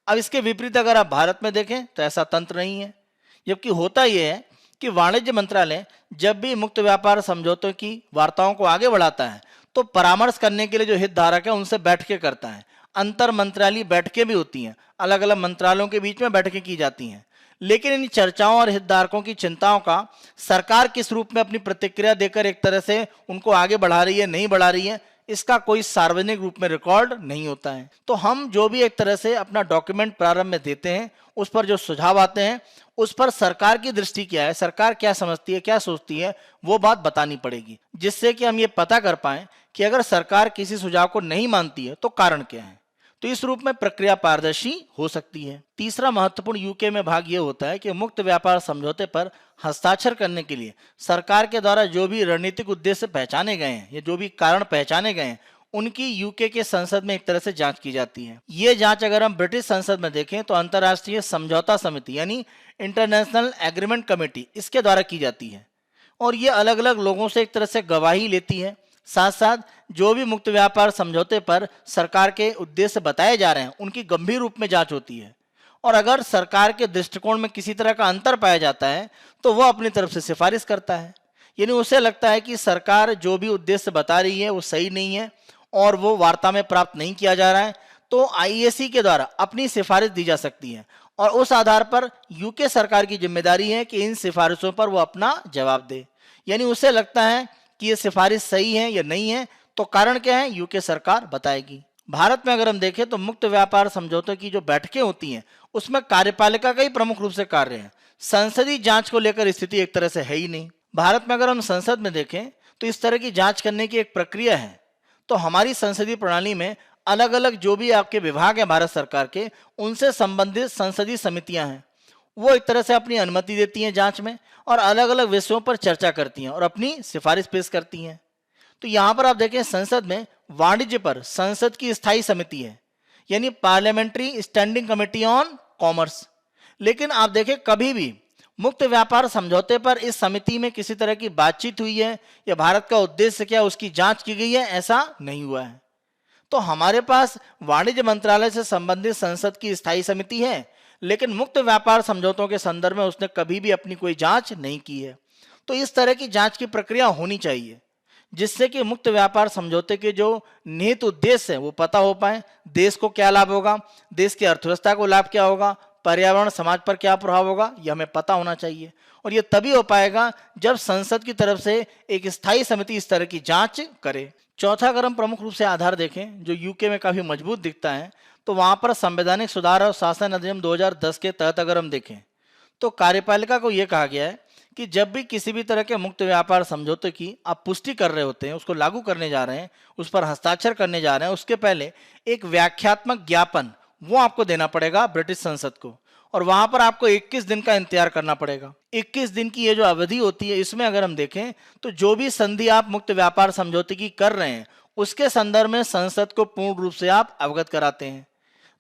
अब इसके विपरीत अगर आप भारत में देखें तो ऐसा तंत्र नहीं है, जबकि होता यह है कि वाणिज्य मंत्रालय जब भी मुक्त व्यापार समझौतों की वार्ताओं को आगे बढ़ाता है तो परामर्श करने के लिए जो हितधारक है उनसे बैठकें करता है। अंतर मंत्रालयीय बैठकें भी होती हैं, अलग अलग मंत्रालयों के बीच में बैठकें की जाती हैं, लेकिन इन चर्चाओं और हितधारकों की चिंताओं का सरकार किस रूप में अपनी प्रतिक्रिया देकर एक तरह से उनको आगे बढ़ा रही है, नहीं बढ़ा रही है, इसका कोई सार्वजनिक रूप में रिकॉर्ड नहीं होता है। तो हम जो भी एक तरह से अपना डॉक्यूमेंट प्रारंभ में देते हैं उस पर जो सुझाव आते हैं उस पर सरकार की दृष्टि क्या है, सरकार क्या समझती है, क्या सोचती है, वो बात बतानी पड़ेगी, जिससे कि हम ये पता कर पाएं कि अगर सरकार किसी सुझाव को नहीं मानती है तो कारण क्या है। तो इस रूप में प्रक्रिया पारदर्शी हो सकती है। तीसरा महत्वपूर्ण यूके में भाग ये होता है कि मुक्त व्यापार समझौते पर हस्ताक्षर करने के लिए सरकार के द्वारा जो भी रणनीतिक उद्देश्य पहचाने गए हैं या जो भी कारण पहचाने गए हैं उनकी यूके के संसद में एक तरह से जांच की जाती है। ये जांच अगर हम ब्रिटिश संसद में देखें तो अंतर्राष्ट्रीय समझौता समिति यानी इंटरनेशनल एग्रीमेंट कमेटी इसके द्वारा की जाती है और ये अलग अलग लोगों से एक तरह से गवाही लेती है। साथ साथ जो भी मुक्त व्यापार समझौते पर सरकार के उद्देश्य बताए जा रहे हैं उनकी गंभीर रूप में जांच होती है और अगर सरकार के दृष्टिकोण में किसी तरह का अंतर पाया जाता है तो वह अपनी तरफ से सिफारिश करता है, यानी उसे लगता है कि सरकार जो भी उद्देश्य बता रही है वो सही नहीं है और वो वार्ता में प्राप्त नहीं किया जा रहा है, तो आईएसी के द्वारा अपनी सिफारिश दी जा सकती है और उस आधार पर यूके सरकार की जिम्मेदारी है कि इन सिफारिशों पर वो अपना जवाब दे। यानी उसे लगता है कि ये सिफारिश सही है या नहीं है तो कारण क्या है यूके सरकार बताएगी। भारत में अगर हम देखें तो मुक्त व्यापार समझौतों की जो बैठकें होती हैं उसमें कार्यपालिका का ही प्रमुख रूप से कार्य है, संसदीय जांच को लेकर स्थिति एक तरह से है ही नहीं। भारत में अगर हम संसद में देखें तो इस तरह की जांच करने की एक प्रक्रिया है। तो हमारी संसदीय प्रणाली में अलग अलग जो भी आपके विभाग हैं भारत सरकार के उनसे संबंधित संसदीय समितियां हैं, वो एक तरह से अपनी अनुमति देती हैं जांच में और अलग अलग विषयों पर चर्चा करती हैं और अपनी सिफारिश पेश करती हैं। तो यहाँ पर आप देखें संसद में वाणिज्य पर संसद की स्थायी समिति है यानी parliamentary standing committee on commerce, लेकिन आप देखें कभी भी मुक्त व्यापार समझौते पर इस समिति में किसी तरह की बातचीत हुई है या भारत का उद्देश्य क्या उसकी जांच की गई है, ऐसा नहीं हुआ है। तो हमारे पास वाणिज्य मंत्रालय से संबंधित संसद की स्थायी समिति है, लेकिन मुक्त व्यापार समझौतों के संदर्भ में उसने कभी भी अपनी कोई जांच नहीं की है। तो इस तरह की जांच की प्रक्रिया होनी चाहिए, जिससे कि मुक्त व्यापार समझौते के जो निहित उद्देश्य है वो पता हो पाए। देश को क्या लाभ होगा, देश की अर्थव्यवस्था को लाभ क्या होगा, पर्यावरण समाज पर क्या प्रभाव होगा, यह हमें पता होना चाहिए। और यह तभी हो पाएगा जब संसद की तरफ से एक स्थायी समिति इस तरह की जांच करे। चौथा, अगर हम प्रमुख रूप से आधार देखें जो यूके में काफी मजबूत दिखता है, तो वहां पर संवैधानिक सुधार और शासन अधिनियम 2010 के तहत अगर हम देखें तो कार्यपालिका को यह कहा गया है कि जब भी किसी भी तरह के मुक्त व्यापार समझौते की आप पुष्टि कर रहे होते हैं, उसको लागू करने जा रहे हैं, उस पर हस्ताक्षर करने जा रहे हैं, उसके पहले एक व्याख्यात्मक ज्ञापन वो आपको देना पड़ेगा ब्रिटिश संसद को, और वहां पर आपको 21 दिन का इंतजार करना पड़ेगा। 21 दिन की ये जो अवधि होती है, इसमें अगर हम देखें तो जो भी संधि आप मुक्त व्यापार समझौते की कर रहे हैं उसके संदर्भ में संसद को पूर्ण रूप से आप अवगत कराते हैं।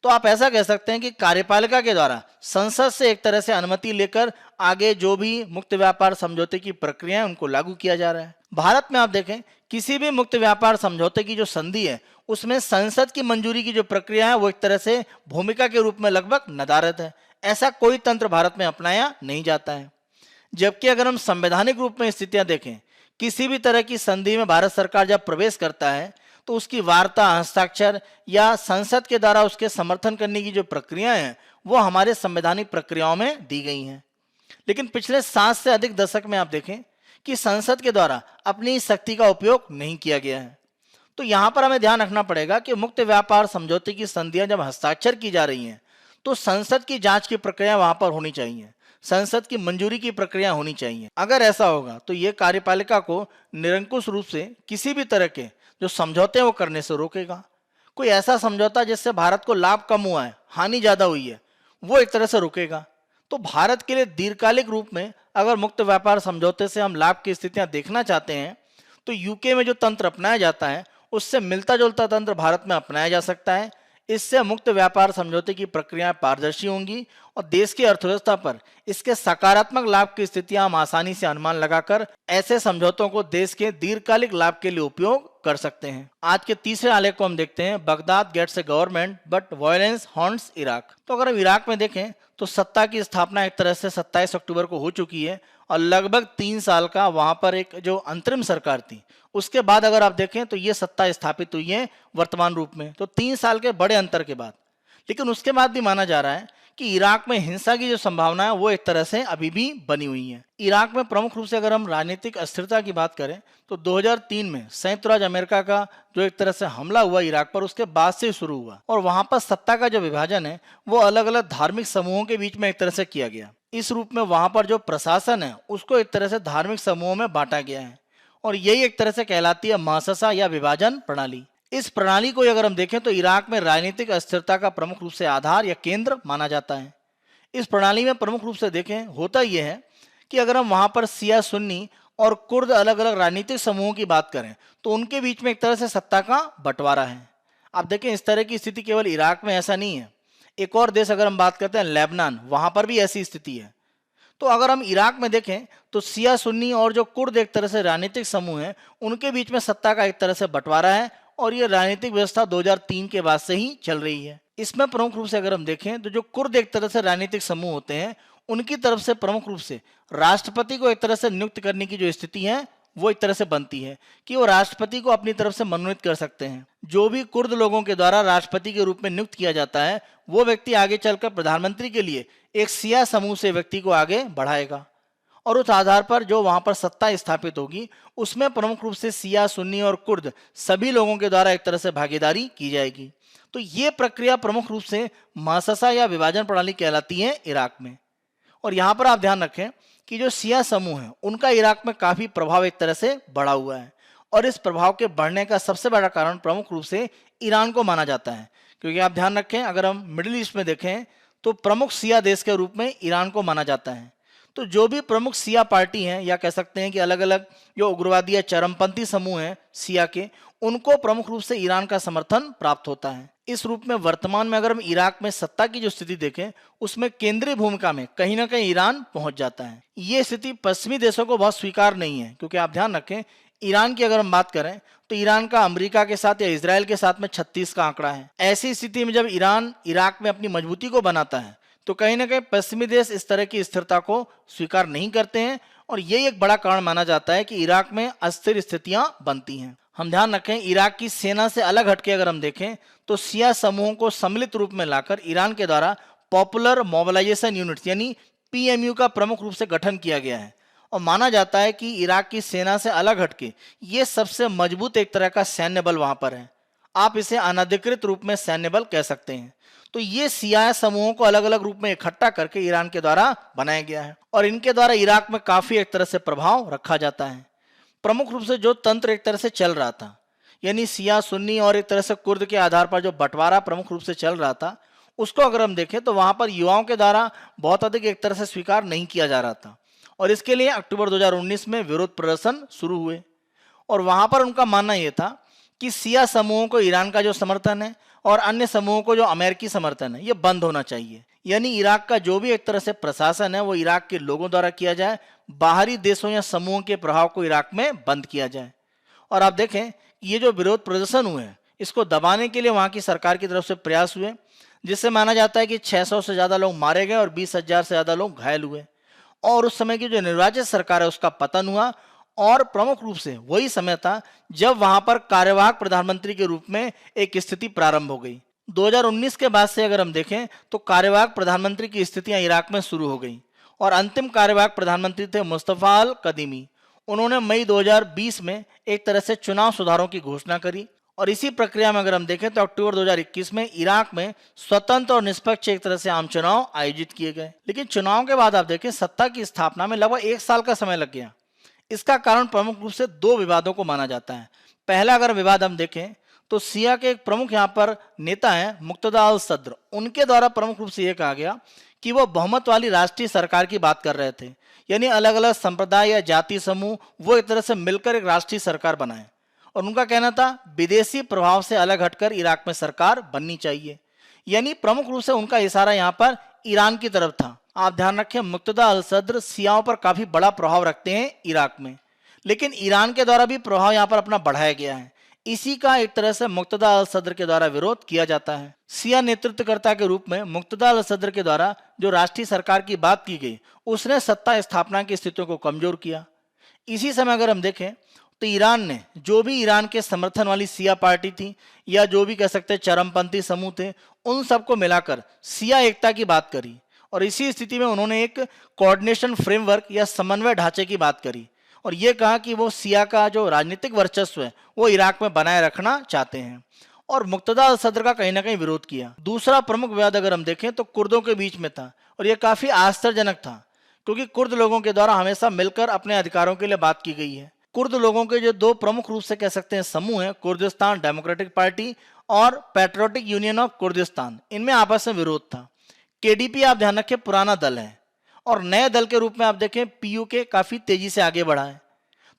तो आप ऐसा कह सकते हैं कि कार्यपालिका के द्वारा संसद से एक तरह से अनुमति लेकर आगे जो भी मुक्त व्यापार समझौते की प्रक्रिया है उनको लागू किया जा रहा है। भारत में आप देखें किसी भी मुक्त व्यापार समझौते की जो संधि है उसमें संसद की मंजूरी की जो प्रक्रिया है वो एक तरह से भूमिका के रूप में लगभग नदारद है। ऐसा कोई तंत्र भारत में अपनाया नहीं जाता है। जबकि अगर हम संवैधानिक रूप में स्थितियां देखें, किसी भी तरह की संधि में भारत सरकार जब प्रवेश करता है तो उसकी वार्ता, हस्ताक्षर या संसद के द्वारा उसके समर्थन करने की जो प्रक्रियाएं हैं वो हमारे संवैधानिक प्रक्रियाओं में दी गई हैं। लेकिन पिछले 7 से अधिक दशक में आप देखें कि संसद के द्वारा अपनी इस शक्ति का उपयोग नहीं किया गया है। तो यहाँ पर हमें ध्यान रखना पड़ेगा कि मुक्त व्यापार समझौते की संधियां जब हस्ताक्षर की जा रही हैं तो संसद की जांच की प्रक्रिया वहां पर होनी चाहिए, संसद की मंजूरी की प्रक्रिया होनी चाहिए। अगर ऐसा होगा तो ये कार्यपालिका को निरंकुश रूप से किसी भी तरह के जो समझौते हैं वो करने से रोकेगा। कोई ऐसा समझौता जिससे भारत को लाभ कम हुआ है, हानि ज्यादा हुई है, वो एक तरह से रोकेगा। तो भारत के लिए दीर्घकालिक रूप में अगर मुक्त व्यापार समझौते से हम लाभ की स्थितियां देखना चाहते हैं तो यूके में जो तंत्र अपनाया जाता है उससे मिलता जुलता तंत्र भारत में अपनाया जा सकता है। इससे मुक्त व्यापार समझौते की प्रक्रियाएं पारदर्शी होंगी और देश की अर्थव्यवस्था पर इसके सकारात्मक लाभ की स्थितियां हम आसानी से अनुमान लगाकर ऐसे समझौतों को देश के दीर्घकालिक लाभ के लिए उपयोग कर सकते हैं। आज के तीसरे आलेख को हम देखते हैं, Baghdad gets a government but violence haunts Iraq. तो अगर हम इराक में देखें तो सत्ता की स्थापना एक तरह से 27 अक्टूबर को हो चुकी है और लगभग 3 साल का वहां पर एक जो अंतरिम सरकार थी उसके बाद अगर आप देखें तो ये सत्ता स्थापित हुई है वर्तमान रूप में, तो 3 साल के बड़े अंतर के बाद। लेकिन उसके बाद भी माना जा रहा है कि इराक में हिंसा की जो संभावना है वो एक तरह से अभी भी बनी हुई है। इराक में प्रमुख रूप से अगर हम राजनीतिक अस्थिरता की बात करें तो 2003 में संयुक्त राज्य अमेरिका का जो एक तरह से हमला हुआ इराक पर, उसके बाद से शुरू हुआ और वहां पर सत्ता का जो विभाजन है वो अलग अलग धार्मिक समूहों के बीच में एक तरह से किया गया। इस रूप में वहां पर जो प्रशासन है उसको एक तरह से धार्मिक समूहों में बांटा गया है और यही एक तरह से कहलाती है मुअस्ससा या विभाजन प्रणाली। इस प्रणाली को अगर हम देखें तो इराक में राजनीतिक अस्थिरता का प्रमुख रूप से आधार या केंद्र माना जाता है। इस प्रणाली में प्रमुख रूप से देखें होता यह है कि अगर हम वहां पर शिया, सुन्नी और कुर्द अलग अलग राजनीतिक समूहों की बात करें तो उनके बीच में एक तरह से सत्ता का बंटवारा है। आप देखें इस तरह की स्थिति केवल इराक में ऐसा नहीं है, एक और देश अगर हम बात करते हैं लेबनान, वहां पर भी ऐसी स्थिति है। तो अगर हम इराक में देखें तो शिया, सुन्नी और जो कुर्द एक तरह से राजनीतिक समूह हैं उनके बीच में सत्ता का एक तरह से बंटवारा है और ये राजनीतिक व्यवस्था 2003 के बाद से ही चल रही है। इसमें प्रमुख रूप से अगर हम देखें तो जो कुर्द एक तरह से राजनीतिक समूह होते हैं उनकी तरफ से प्रमुख रूप से राष्ट्रपति को एक तरह से नियुक्त करने की जो स्थिति है वो एक तरह से बनती है कि वो राष्ट्रपति को अपनी तरफ से मनोनीत कर सकते हैं। जो भी कुर्द लोगों के द्वारा राष्ट्रपति के रूप में नियुक्त किया जाता है वो व्यक्ति आगे चलकर प्रधानमंत्री के लिए एक शिया समूह से व्यक्ति को आगे बढ़ाएगा और उस आधार पर जो वहां पर सत्ता स्थापित होगी उसमें प्रमुख रूप से शिया, सुन्नी और कुर्द सभी लोगों के द्वारा एक तरह से भागीदारी की जाएगी। तो ये प्रक्रिया प्रमुख रूप से मुअस्ससा या विभाजन प्रणाली कहलाती है इराक में। और यहाँ पर आप ध्यान रखें कि जो शिया समूह है उनका इराक में काफी प्रभाव एक तरह से बढ़ा हुआ है और इस प्रभाव के बढ़ने का सबसे बड़ा कारण प्रमुख रूप से ईरान को माना जाता है। क्योंकि आप ध्यान रखें अगर हम मिडिल ईस्ट में देखें तो प्रमुख शिया देश के रूप में ईरान को माना जाता है। तो जो भी प्रमुख शिया पार्टी हैं या कह सकते हैं कि अलग अलग जो उग्रवादी या चरमपंथी समूह हैं शिया के, उनको प्रमुख रूप से ईरान का समर्थन प्राप्त होता है। इस रूप में वर्तमान में अगर हम इराक में सत्ता की जो स्थिति देखें उसमें केंद्रीय भूमिका में कहीं ना कहीं ईरान पहुंच जाता है। ये स्थिति पश्चिमी देशों को बहुत स्वीकार नहीं है क्योंकि आप ध्यान रखें ईरान की अगर हम बात करें तो ईरान का अमेरिका के साथ या इजराइल के साथ में 36 का आंकड़ा है। ऐसी स्थिति में जब ईरान इराक में अपनी मजबूती को बनाता है तो कहीं ना कहीं पश्चिमी देश इस तरह की स्थिरता को स्वीकार नहीं करते हैं और यही एक बड़ा कारण माना जाता है कि इराक में अस्थिर स्थितियां बनती हैं। हम ध्यान रखें, इराक की सेना से अलग हटके अगर हम देखें तो शिया समूहों को सम्मिलित रूप में लाकर ईरान के द्वारा पॉपुलर मोबिलाइजेशन यूनिट यानी पीएमयू का प्रमुख रूप से गठन किया गया है और माना जाता है कि इराक की सेना से अलग हटके ये सबसे मजबूत एक तरह का सैन्य बल वहां पर है। आप इसे अनधिकृत रूप में सैन्य बल कह सकते हैं। तो ये शिया समूहों को अलग अलग रूप में इकट्ठा करके ईरान के द्वारा बनाया गया है और इनके द्वारा इराक में काफी एक तरह से प्रभाव रखा जाता है। प्रमुख रूप से जो तंत्र एक तरह से चल रहा था यानी शिया सुन्नी और एक तरह से कुर्द के आधार पर जो बंटवारा प्रमुख रूप से चल रहा था, उसको अगर हम देखें तो वहां पर युवाओं के द्वारा बहुत अधिक एक तरह से स्वीकार नहीं किया जा रहा था और इसके लिए अक्टूबर 2019 में विरोध प्रदर्शन शुरू हुए और वहां पर उनका मानना यह था कि शिया समूहों को ईरान का जो समर्थन है और अन्य समूहों को जो अमेरिकी समर्थन है ये बंद होना चाहिए। यानी इराक का जो भी एक तरह से प्रशासन है वो इराक के लोगों द्वारा किया जाए, बाहरी देशों या समूहों के प्रभाव को इराक में बंद किया जाए। और आप देखें ये जो विरोध प्रदर्शन हुए हैं इसको दबाने के लिए वहां की सरकार की तरफ से प्रयास हुए, जिससे माना जाता है कि 600 से ज्यादा लोग मारे गए और 20,000 से ज्यादा लोग घायल हुए और उस समय की जो निर्वाचित सरकार है उसका पतन हुआ। और प्रमुख रूप से वही समय था जब वहां पर कार्यवाहक प्रधानमंत्री के रूप में एक स्थिति प्रारंभ हो गई। 2019 के बाद से अगर हम देखें तो कार्यवाहक प्रधानमंत्री की स्थितियां इराक में शुरू हो गई और अंतिम कार्यवाहक प्रधानमंत्री थे मुस्तफा अल कदीमी। उन्होंने मई 2020 में एक तरह से चुनाव सुधारों की घोषणा करी और इसी प्रक्रिया में अगर हम देखें तो अक्टूबर 2021 में इराक में स्वतंत्र और निष्पक्ष एक तरह से आम चुनाव आयोजित किए गए। लेकिन चुनाव के बाद आप देखें सत्ता की स्थापना में लगभग 1 साल का समय लग गया। इसका कारण प्रमुख रूप से 2 विवादों को माना जाता है। पहला अगर विवाद हम देखें तो सिया के एक प्रमुख यहाँ पर नेता हैं मुक्तदा अल सद्र, उनके द्वारा प्रमुख रूप से यह कहा गया कि वो बहुमत वाली राष्ट्रीय सरकार की बात कर रहे थे, यानी अलग अलग संप्रदाय या जाति समूह वो एक तरह से मिलकर एक राष्ट्रीय सरकार बनाए और उनका कहना था विदेशी प्रभाव से अलग हटकर इराक में सरकार बननी चाहिए। यानी प्रमुख रूप से उनका इशारा यहाँ पर ईरान की तरफ था। आप ध्यान रखें मुक्तदा अल सद्र शियाओं पर काफी बड़ा प्रभाव रखते हैं इराक में, लेकिन ईरान के द्वारा भी प्रभाव यहाँ पर अपना बढ़ाया गया है। इसी का एक तरह से मुक्तदा अल सद्र के द्वारा विरोध किया जाता है। शिया नेतृत्वकर्ता के रूप में मुक्तदा अल सद्र के द्वारा जो राष्ट्रीय सरकार की बात की गई उसने सत्ता स्थापना की स्थितियों को कमजोर किया। इसी समय अगर हम देखें तो ईरान ने जो भी ईरान के समर्थन वाली शिया पार्टी थी या जो भी कह सकते चरमपंथी समूह थे उन सबको मिलाकर शिया एकता की बात करी और इसी स्थिति में उन्होंने एक कोऑर्डिनेशन फ्रेमवर्क या समन्वय ढांचे की बात करी और ये कहा कि वो शिया का जो राजनीतिक वर्चस्व है वो इराक में बनाए रखना चाहते हैं और मुक्तदा अल सद्र का कहीं ना कहीं विरोध किया। दूसरा प्रमुख विवाद अगर हम देखें तो कुर्दों के बीच में था और यह काफी आश्चर्यजनक था क्योंकि कुर्द लोगों के द्वारा हमेशा मिलकर अपने अधिकारों के लिए बात की गई है। कुर्द लोगों के जो 2 प्रमुख रूप से कह सकते हैं समूह हैं, कुर्दिस्तान डेमोक्रेटिक पार्टी और पैट्रियोटिक यूनियन ऑफ कुर्दिस्तान, इनमें आपस में विरोध था। केडीपी आप ध्यान रखें पुराना दल है और नए दल के रूप में आप देखें पीयूके काफी तेजी से आगे बढ़ा है।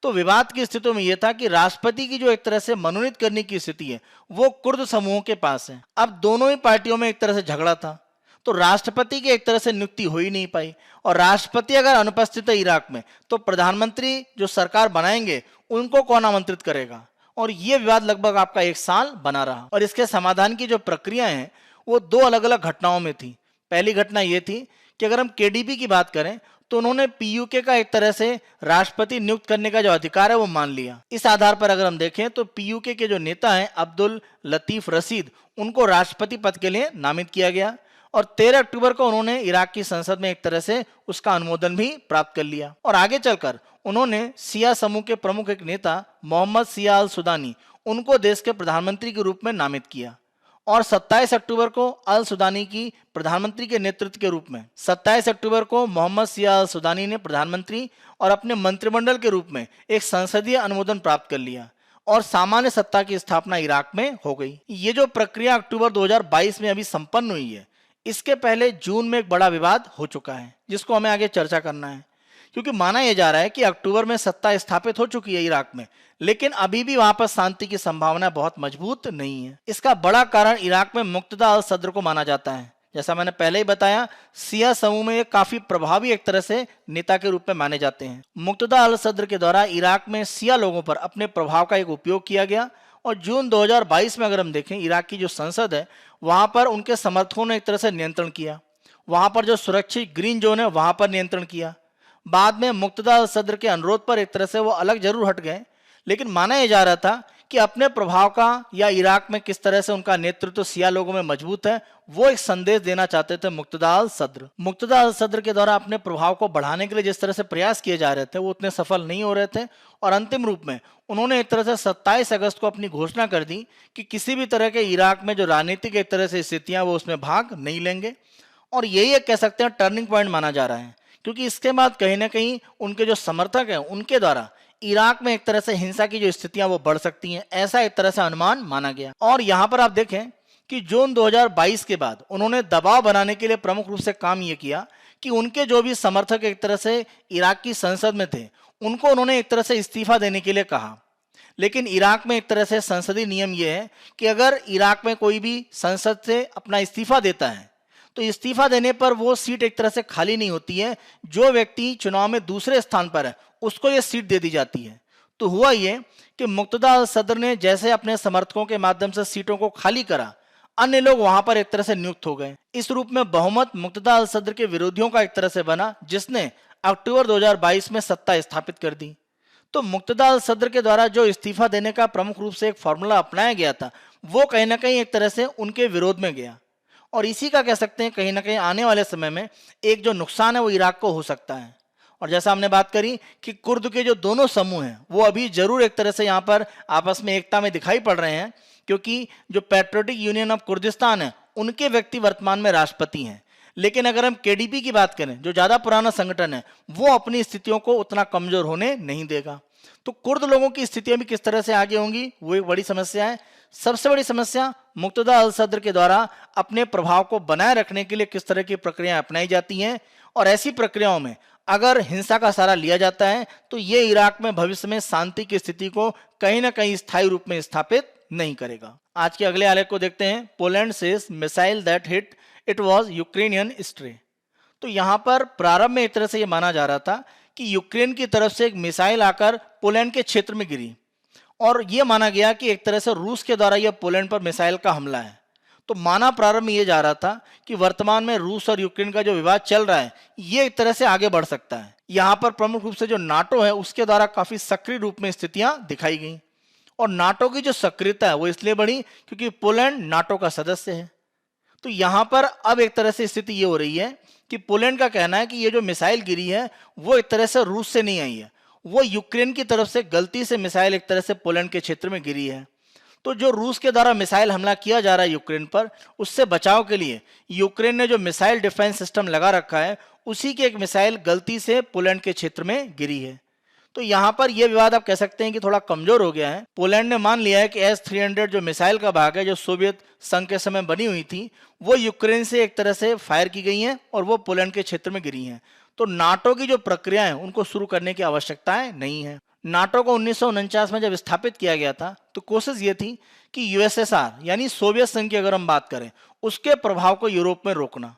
तो विवाद की स्थितियों में यह था कि राष्ट्रपति की जो एक तरह से मनोनीत करने की स्थिति है वो कुर्द समूहों के पास है। अब दोनों ही पार्टियों में एक तरह से झगड़ा था तो राष्ट्रपति की एक तरह से नियुक्ति हो ही नहीं पाई और राष्ट्रपति अगर अनुपस्थित है इराक में तो प्रधानमंत्री जो सरकार बनाएंगे उनको कौन आमंत्रित करेगा और ये विवाद लगभग आपका 1 साल बना रहा और इसके समाधान की जो प्रक्रिया है वो 2 अलग अलग घटनाओं में थी। पहली घटना ये थी कि अगर हम केडीपी की बात करें तो उन्होंने पीयूके का एक तरह से राष्ट्रपति नियुक्त करने का जो अधिकार है वो मान लिया। इस आधार पर अगर हम देखें तो पीयूके के जो नेता हैं अब्दुल लतीफ रशीद उनको राष्ट्रपति पद के लिए नामित किया गया और 13 अक्टूबर को उन्होंने इराक की संसद में एक तरह से उसका अनुमोदन भी प्राप्त कर लिया और आगे चलकर उन्होंने शिया समूह के प्रमुख एक नेता मोहम्मद शिया अल सुदानी उनको देश के प्रधानमंत्री के रूप में नामित किया और 27 अक्टूबर को अल सुदानी की प्रधानमंत्री के नेतृत्व के रूप में 27 अक्टूबर को मोहम्मद शिया अल सुदानी ने प्रधानमंत्री और अपने मंत्रिमंडल के रूप में एक संसदीय अनुमोदन प्राप्त कर लिया और सामान्य सत्ता की स्थापना इराक में हो गई। ये जो प्रक्रिया अक्टूबर 2022 में अभी संपन्न हुई है, इसके पहले जून में एक बड़ा विवाद हो चुका है जिसको हमें आगे चर्चा करना है, क्योंकि माना यह जा रहा है कि अक्टूबर में सत्ता स्थापित हो चुकी है इराक में, लेकिन अभी भी वहां पर शांति की संभावना बहुत मजबूत नहीं है। इसका बड़ा कारण इराक में मुक्तदा अल सद्र को माना जाता है, जैसा मैंने पहले ही बताया, सिया समूह में ये काफी प्रभावी एक तरह से नेता के रूप में माने जाते हैं। मुक्तदा अल सद्र के द्वारा इराक में सिया लोगों पर अपने प्रभाव का एक उपयोग किया गया और जून 2022 में अगर हम देखें, इराक की जो संसद है वहां पर उनके समर्थकों ने एक तरह से नियंत्रण किया। वहां पर जो सुरक्षित ग्रीन जोन है वहां पर नियंत्रण किया। बाद में मुक्तदा अल सद्र के अनुरोध पर एक तरह से वो अलग जरूर हट गए, लेकिन माना यह जा रहा था कि अपने प्रभाव का या इराक में किस तरह से उनका नेतृत्व सिया लोगों में मजबूत है, वो एक संदेश देना चाहते थे मुक्तदा अल सद्र। मुक्तदा अल सद्र के द्वारा अपने प्रभाव को बढ़ाने के लिए जिस तरह से प्रयास किए जा रहे थे वो उतने सफल नहीं हो रहे थे और अंतिम रूप में उन्होंने एक तरह से 27 अगस्त को अपनी घोषणा कर दी कि किसी भी तरह के इराक में जो राजनीतिक एक तरह से स्थितियां वो उसमें भाग नहीं लेंगे। और यही एक कह सकते हैं टर्निंग पॉइंट माना जा रहा है, क्योंकि इसके बाद कहीं ना कहीं उनके जो समर्थक हैं उनके द्वारा इराक में एक तरह से हिंसा की जो स्थितियां वो बढ़ सकती हैं, ऐसा एक तरह से अनुमान माना गया। और यहां पर आप देखें कि जून 2022 के बाद उन्होंने दबाव बनाने के लिए प्रमुख रूप से काम यह किया कि उनके जो भी समर्थक एक तरह से इराक की संसद में थे उनको उन्होंने एक तरह से इस्तीफा देने के लिए कहा। लेकिन इराक में एक तरह से संसदीय नियम यह है कि अगर इराक में कोई भी संसद से अपना इस्तीफा देता है तो इस्तीफा देने पर वो सीट एक तरह से खाली नहीं होती है, जो व्यक्ति चुनाव में दूसरे स्थान पर है उसको ये सीट दे दी जाती है। तो हुआ ये कि मुक्तदा अल सद्र ने जैसे अपने समर्थकों के माध्यम से सीटों को खाली करा, अन्य लोग वहां पर एक तरह से नियुक्त हो गए। इस रूप में बहुमत मुक्तदा अल सद्र के विरोधियों का एक तरह से बना, जिसने अक्टूबर 2022 में सत्ता स्थापित कर दी। तो मुक्तदा अल सद्र के द्वारा जो इस्तीफा देने का प्रमुख रूप से एक फॉर्मूला अपनाया गया था वो कहीं ना कहीं एक तरह से उनके विरोध में गया और इसी का कह सकते हैं कहीं ना कहीं आने वाले समय में एक जो नुकसान है वो इराक को हो सकता है। और जैसा हमने बात करी कि कुर्द के जो दोनों समूह हैं वो अभी जरूर एक तरह से यहाँ पर आपस में एकता में दिखाई पड़ रहे हैं, क्योंकि जो पैट्रियोटिक यूनियन ऑफ कुर्दिस्तान है उनके व्यक्ति वर्तमान में राष्ट्रपति हैं। लेकिन अगर हम केडीपी की बात करें, जो ज्यादा पुराना संगठन है, वो अपनी स्थितियों को उतना कमजोर होने नहीं देगा। तो कुर्द लोगों की स्थितियां भी किस तरह से आगे होंगी वो एक बड़ी समस्या है। सबसे बड़ी समस्या मुक्तदा अल सद्र के द्वारा अपने प्रभाव को बनाए रखने के लिए किस तरह की प्रक्रियाएं अपनाई जाती हैं, और ऐसी प्रक्रियाओं में अगर हिंसा का सहारा लिया जाता है तो ये इराक में भविष्य में शांति की स्थिति को कहीं ना कहीं स्थायी रूप में स्थापित नहीं करेगा। आज के अगले आलेख को देखते हैं। Poland says missile that hit it was Ukrainian stray. तो यहाँ पर प्रारंभ में एक तरह से ये माना जा रहा था कि यूक्रेन की तरफ से एक मिसाइल आकर पोलैंड के क्षेत्र में गिरी और यह माना गया कि एक तरह से रूस के द्वारा यह पोलैंड पर मिसाइल का हमला है। तो माना प्रारंभ में यह जा रहा था कि वर्तमान में रूस और यूक्रेन का जो विवाद चल रहा है ये एक तरह से आगे बढ़ सकता है। यहाँ पर प्रमुख रूप से जो नाटो है उसके द्वारा काफी सक्रिय रूप में स्थितियां दिखाई गई और नाटो की जो सक्रियता है वो इसलिए बढ़ी क्योंकि पोलैंड नाटो का सदस्य है। तो यहाँ पर अब एक तरह से स्थिति ये हो रही है कि पोलैंड का कहना है कि ये जो मिसाइल गिरी है वो एक तरह से रूस से नहीं आई है, वो यूक्रेन की तरफ से गलती से मिसाइल एक तरह से पोलैंड के क्षेत्र में गिरी है। तो जो रूस के द्वारा मिसाइल हमला किया जा रहा है यूक्रेन पर, उससे बचाव के लिए यूक्रेन ने जो मिसाइल डिफेंस सिस्टम लगा रखा है उसी की एक मिसाइल गलती से पोलैंड के क्षेत्र में गिरी है। तो यहाँ पर यह विवाद आप कह सकते हैं कि थोड़ा कमजोर हो गया है। पोलैंड ने मान लिया है कि S-300 जो मिसाइल का भाग है जो सोवियत संघ के समय बनी हुई थी वो यूक्रेन से एक तरह से फायर की गई हैं और वो पोलैंड के क्षेत्र में गिरी हैं। तो नाटो की जो प्रक्रिया है उनको शुरू करने की आवश्यकताएं नहीं है। नाटो को 1949 में जब स्थापित किया गया था तो कोशिश ये थी कि यूएसएसआर यानी सोवियत संघ की अगर हम बात करें उसके प्रभाव को यूरोप में रोकना।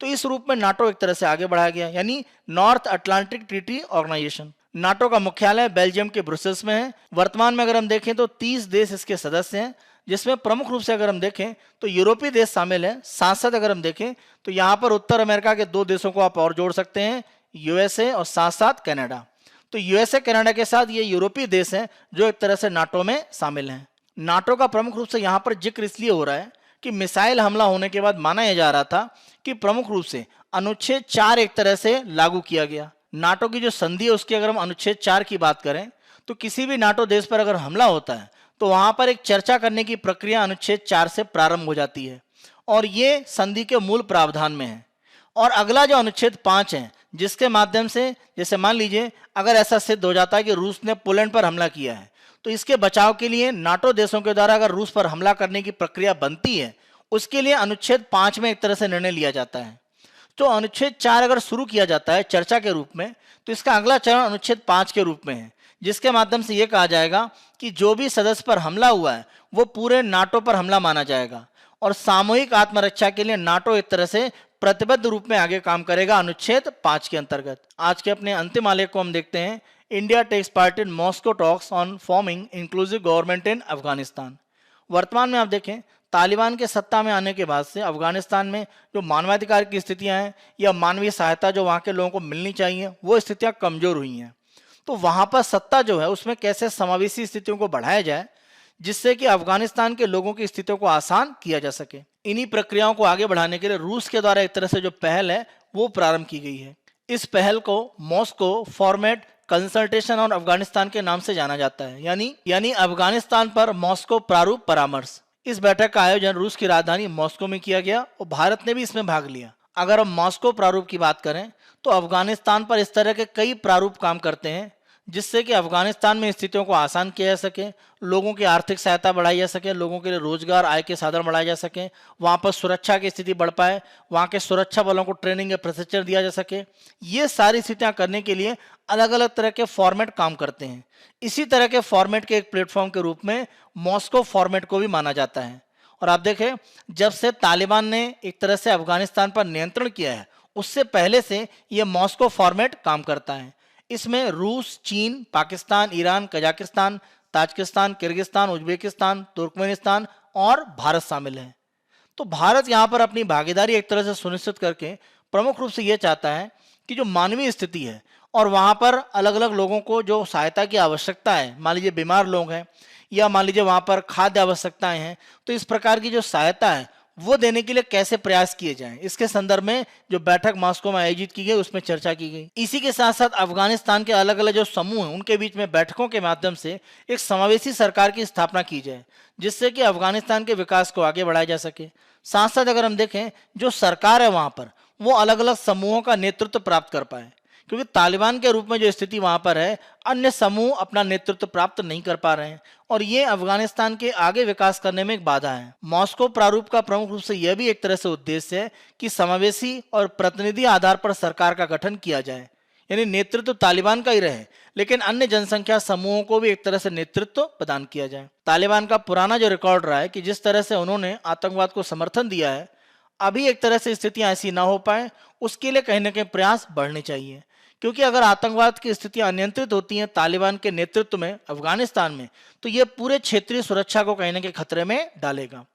तो इस रूप में नाटो एक तरह से आगे बढ़ाया गया, यानी North Atlantic Treaty Organisation. NATO का मुख्यालय बेल्जियम के ब्रुसेल्स में है। वर्तमान में अगर हम देखें तो 30 देश इसके सदस्य हैं, जिसमें प्रमुख रूप से अगर हम देखें तो यूरोपीय देश शामिल है। साथ साथ अगर हम देखें तो यहाँ पर उत्तर अमेरिका के 2 देशों को आप और जोड़ सकते हैं, यूएसए और साथ साथ कनाडा। तो यूएसए कनाडा के साथ ये यूरोपीय देश हैं जो एक तरह से नाटो में शामिल हैं। नाटो का प्रमुख रूप से यहाँ पर जिक्र इसलिए हो रहा है कि मिसाइल हमला होने के बाद माना यह जा रहा था कि प्रमुख रूप से अनुच्छेद 4 एक तरह से लागू किया गया। नाटो की जो संधि है उसकी अगर हम अनुच्छेद 4 की बात करें तो किसी भी नाटो देश पर अगर हमला होता है तो वहां पर एक चर्चा करने की प्रक्रिया अनुच्छेद 4 से प्रारंभ हो जाती है और ये संधि के मूल प्रावधान में है। और अगला जो अनुच्छेद 5 है जिसके माध्यम से जैसे मान लीजिए अगर ऐसा सिद्ध हो जाता है कि रूस ने पोलैंड पर हमला किया है तो इसके बचाव के लिए नाटो देशों के द्वारा अगर रूस पर हमला करने की प्रक्रिया बनती है उसके लिए अनुच्छेद 5 में एक तरह से निर्णय लिया जाता है। तो अनुच्छेद 4 अगर शुरू किया जाता है चर्चा के रूप में तो इसका अगला चरण अनुच्छेद 5 के रूप में है, जिसके माध्यम से यह कहा जाएगा कि जो भी सदस्य पर हमला हुआ है वो पूरे नाटो पर हमला माना जाएगा और सामूहिक आत्मरक्षा के लिए नाटो एक तरह से प्रतिबद्ध रूप में आगे काम करेगा अनुच्छेद 5 के अंतर्गत। आज के अपने अंतिम आलेख को हम देखते हैं। India takes part in Moscow talks on forming inclusive government in Afghanistan. वर्तमान में आप देखें, तालिबान के सत्ता में आने के बाद से अफगानिस्तान में जो मानवाधिकार की स्थितियां हैं या मानवीय सहायता जो वहाँ के लोगों को मिलनी चाहिए, वो स्थितियां कमजोर हुई हैं। तो वहाँ पर सत्ता जो है उसमें कैसे समावेशी स्थितियों को बढ़ाया जाए जिससे कि अफगानिस्तान के लोगों की स्थितियों को आसान किया जा सके। इन्हीं प्रक्रियाओं को आगे बढ़ाने के लिए रूस के द्वारा एक तरह से जो पहल है वो प्रारंभ की गई है। इस पहल को Moscow format consultation on Afghanistan के नाम से जाना जाता है, यानी अफगानिस्तान पर मॉस्को प्रारूप परामर्श। इस बैठक का आयोजन रूस की राजधानी मॉस्को में किया गया और भारत ने भी इसमें भाग लिया। अगर हम मॉस्को प्रारूप की बात करें तो अफगानिस्तान पर इस तरह के कई प्रारूप काम करते हैं जिससे कि अफगानिस्तान में स्थितियों को आसान किया जा सके, लोगों की आर्थिक सहायता बढ़ाई जा सके, लोगों के लिए रोजगार आय के साधन बढ़ाए जा सके, वहाँ पर सुरक्षा की स्थिति बढ़ पाए, वहाँ के सुरक्षा बलों को ट्रेनिंग या प्रशिक्षण दिया जा सके। ये सारी स्थितियाँ करने के लिए अलग अलग तरह के फॉर्मेट काम करते हैं। इसी तरह के फॉर्मेट के एक प्लेटफॉर्म के रूप में मॉस्को फॉर्मेट को भी माना जाता है। और आप देखें, जब से तालिबान ने एक तरह से अफगानिस्तान पर नियंत्रण किया है उससे पहले से ये मॉस्को फॉर्मेट काम करता है। इसमें रूस, चीन, Pakistan, Iran, Kazakhstan, Tajikistan, Kyrgyzstan, Uzbekistan, Turkmenistan और भारत शामिल है। तो भारत यहाँ पर अपनी भागीदारी एक तरह से सुनिश्चित करके प्रमुख रूप से ये चाहता है कि जो मानवीय स्थिति है और वहाँ पर अलग अलग लोगों को जो सहायता की आवश्यकता है, मान लीजिए बीमार लोग हैं या मान लीजिए वहाँ पर खाद्य आवश्यकताएं हैं, तो इस प्रकार की जो सहायता है वो देने के लिए कैसे प्रयास किए जाएं, इसके संदर्भ में जो बैठक मॉस्को में आयोजित की गई उसमें चर्चा की गई। इसी के साथ साथ अफगानिस्तान के अलग अलग जो समूह हैं उनके बीच में बैठकों के माध्यम से एक समावेशी सरकार की स्थापना की जाए जिससे कि अफगानिस्तान के विकास को आगे बढ़ाया जा सके। साथ साथ अगर हम देखें, जो सरकार है वहाँ पर वो अलग अलग समूहों का नेतृत्व प्राप्त कर पाए, क्योंकि तालिबान के रूप में जो स्थिति वहां पर है, अन्य समूह अपना नेतृत्व प्राप्त नहीं कर पा रहे हैं और ये अफगानिस्तान के आगे विकास करने में एक बाधा है। मॉस्को प्रारूप का प्रमुख रूप से यह भी एक तरह से उद्देश्य है कि समावेशी और प्रतिनिधि आधार पर सरकार का गठन किया जाए, यानी नेतृत्व तालिबान का ही रहे लेकिन अन्य जनसंख्या समूहों को भी एक तरह से नेतृत्व प्रदान किया जाए। तालिबान का पुराना जो रिकॉर्ड रहा है कि जिस तरह से उन्होंने आतंकवाद को समर्थन दिया है, अभी एक तरह से स्थितियां ऐसी ना हो पाए उसके लिए कहीं ना कहीं प्रयास बढ़ने चाहिए, क्योंकि अगर आतंकवाद की स्थितियां अनियंत्रित होती हैं तालिबान के नेतृत्व में अफगानिस्तान में, तो ये पूरे क्षेत्रीय सुरक्षा को कहीं ना कहीं खतरे में डालेगा।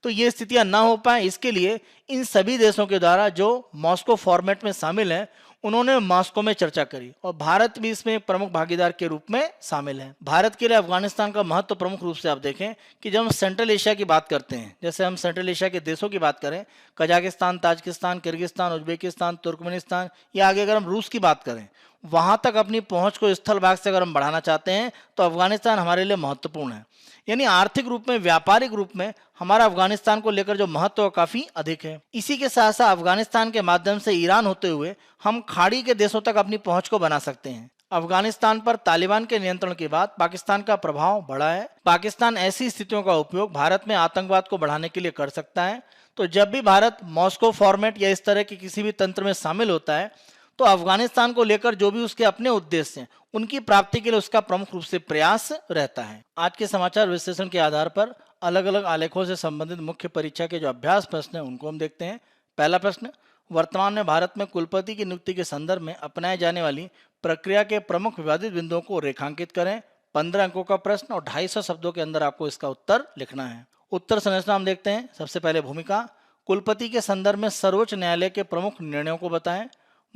तो ये स्थितियां ना हो पाए इसके लिए इन सभी देशों के द्वारा जो मॉस्को फॉर्मेट में शामिल हैं उन्होंने मॉस्को में चर्चा करी और भारत भी इसमें एक प्रमुख भागीदार के रूप में शामिल है। भारत के लिए अफगानिस्तान का महत्व प्रमुख रूप से आप देखें कि जब हम सेंट्रल एशिया की बात करते हैं, जैसे हम सेंट्रल एशिया के देशों की बात करें, Kazakhstan, Tajikistan, Kyrgyzstan, Uzbekistan, Turkmenistan या आगे अगर हम रूस की बात करें, वहां तक अपनी पहुंच को स्थल भाग से अगर हम बढ़ाना चाहते हैं तो अफगानिस्तान हमारे लिए महत्वपूर्ण है। यानी आर्थिक रूप में, व्यापारिक रूप में हमारा अफगानिस्तान को लेकर जो महत्व काफी अधिक है। इसी के साथ साथ अफगानिस्तान के माध्यम से ईरान होते हुए हम खाड़ी के देशों तक अपनी पहुंच को बना सकते हैं। अफगानिस्तान पर तालिबान के नियंत्रण के बाद पाकिस्तान का प्रभाव बढ़ा है। पाकिस्तान ऐसी स्थितियों का उपयोग भारत में आतंकवाद को बढ़ाने के लिए कर सकता है। तो जब भी भारत मॉस्को फॉर्मेट या इस तरह के किसी भी तंत्र में शामिल होता है तो अफगानिस्तान को लेकर जो भी उसके अपने उद्देश्य हैं उनकी प्राप्ति के लिए उसका प्रमुख रूप से प्रयास रहता है। आज के समाचार विश्लेषण के आधार पर अलग अलग आलेखों से संबंधित मुख्य परीक्षा के जो अभ्यास प्रश्न हैं उनको हम देखते हैं। पहला प्रश्न, वर्तमान में भारत में कुलपति की नियुक्ति के संदर्भ में अपनाए जाने वाली प्रक्रिया के प्रमुख विवादित बिंदुओं को रेखांकित करें। 15 अंकों का प्रश्न और 250 शब्दों के अंदर आपको इसका उत्तर लिखना है। उत्तर संरचना हम देखते हैं। सबसे पहले भूमिका, कुलपति के संदर्भ में सर्वोच्च न्यायालय के प्रमुख निर्णयों को बताएं।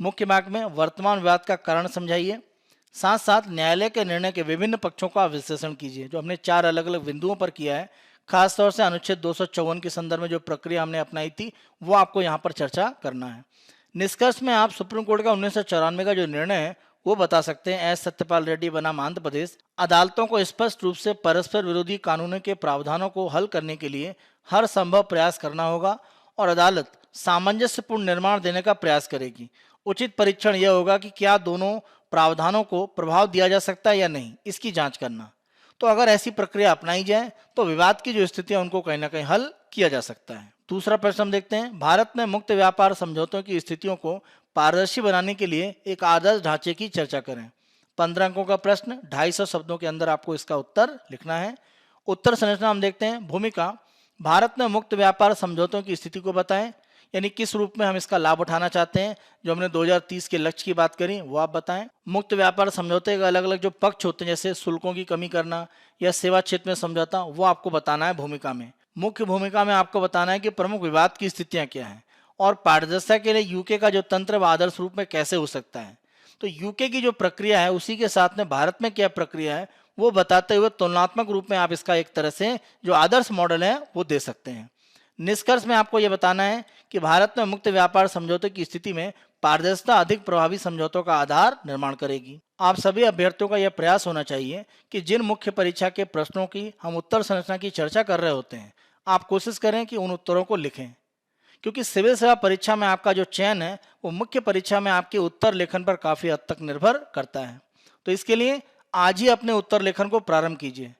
मुख्य भाग में वर्तमान विवाद का कारण समझाइए। साथ साथ न्यायालय के निर्णय के विभिन्न पक्षों का विश्लेषण कीजिए, जो हमने 4 अलग अलग बिंदुओं पर किया है। खासतौर से अनुच्छेद 254 के संदर्भ में जो प्रक्रिया हमने अपनाई थी वो आपको यहाँ पर चर्चा करना है। निष्कर्ष में आप सुप्रीम कोर्ट का 1994 का जो निर्णय है वो बता सकते हैं। एस सत्यपाल रेड्डी बनाम आंध्र प्रदेश, अदालतों को स्पष्ट रूप से परस्पर विरोधी कानूनों के प्रावधानों को हल करने के लिए हर संभव प्रयास करना होगा और अदालत सामंजस्यपूर्ण निर्माण देने का प्रयास करेगी। उचित परीक्षण यह होगा कि क्या दोनों प्रावधानों को प्रभाव दिया जा सकता है या नहीं, इसकी जांच करना। तो अगर ऐसी प्रक्रिया अपनाई जाए तो विवाद की जो स्थितियां उनको कहीं ना कहीं हल किया जा सकता है। दूसरा प्रश्न हम देखते हैं। भारत में मुक्त व्यापार समझौतों की स्थितियों को पारदर्शी बनाने के लिए एक आदर्श ढांचे की चर्चा करें। 15 अंकों का प्रश्न, 250 शब्दों के अंदर आपको इसका उत्तर लिखना है। उत्तर संरचना हम देखते हैं। भूमिका, भारत में मुक्त व्यापार समझौतों की स्थिति को बताएं, यानी किस रूप में हम इसका लाभ उठाना चाहते हैं। जो हमने 2030 के लक्ष्य की बात करी वो आप बताएं। मुक्त व्यापार समझौते के अलग अलग जो पक्ष होते हैं, जैसे शुल्कों की कमी करना या सेवा क्षेत्र में समझौता, वो आपको बताना है भूमिका में। मुख्य भूमिका में आपको बताना है कि प्रमुख विवाद की स्थितियां क्या हैं और पारदर्शिता के लिए यूके का जो तंत्र वह आदर्श रूप में कैसे हो सकता है। तो यूके की जो प्रक्रिया है उसी के साथ में भारत में क्या प्रक्रिया है वो बताते हुए तुलनात्मक रूप में आप इसका एक तरह से जो आदर्श मॉडल है वो दे सकते हैं। निष्कर्ष में आपको यह बताना है कि भारत में मुक्त व्यापार समझौते की स्थिति में पारदर्शिता अधिक प्रभावी समझौतों का आधार निर्माण करेगी। आप सभी अभ्यर्थियों का यह प्रयास होना चाहिए कि जिन मुख्य परीक्षा के प्रश्नों की हम उत्तर संरचना की चर्चा कर रहे होते हैं, आप कोशिश करें कि उन उत्तरों को लिखें, क्योंकि सिविल सेवा परीक्षा में आपका जो चयन है वो मुख्य परीक्षा में आपके उत्तर लेखन पर काफ़ी हद तक निर्भर करता है। तो इसके लिए आज ही अपने उत्तर लेखन को प्रारंभ कीजिए,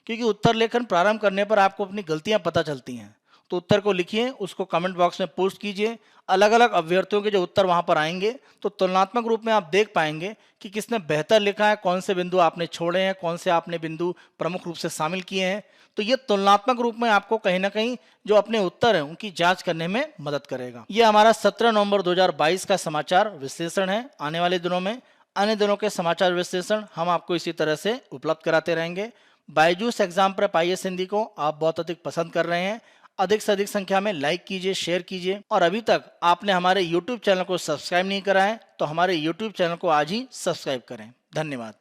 क्योंकि उत्तर लेखन प्रारंभ करने पर आपको अपनी गलतियां पता चलती हैं। तो उत्तर को लिखिए, उसको कमेंट बॉक्स में पोस्ट कीजिए। अलग अलग अभ्यर्थियों के जो उत्तर वहां पर आएंगे तो तुलनात्मक रूप में आप देख पाएंगे कि किसने बेहतर लिखा है, कौन से बिंदु आपने छोड़े हैं, कौन से आपने बिंदु प्रमुख रूप से शामिल किए हैं। तो ये तुलनात्मक रूप में आपको कहीं ना कहीं जो अपने उत्तर हैं उनकी जांच करने में मदद करेगा। ये हमारा 17 नवंबर 2022 का समाचार विश्लेषण है। आने वाले दिनों में अन्य दिनों के समाचार विश्लेषण हम आपको इसी तरह से उपलब्ध कराते रहेंगे। Byju's exam prep IAS Hindi को आप बहुत अधिक पसंद कर रहे हैं। अधिक से अधिक संख्या में लाइक कीजिए, शेयर कीजिए, और अभी तक आपने हमारे YouTube चैनल को सब्सक्राइब नहीं करा है तो हमारे YouTube चैनल को आज ही सब्सक्राइब करें। धन्यवाद।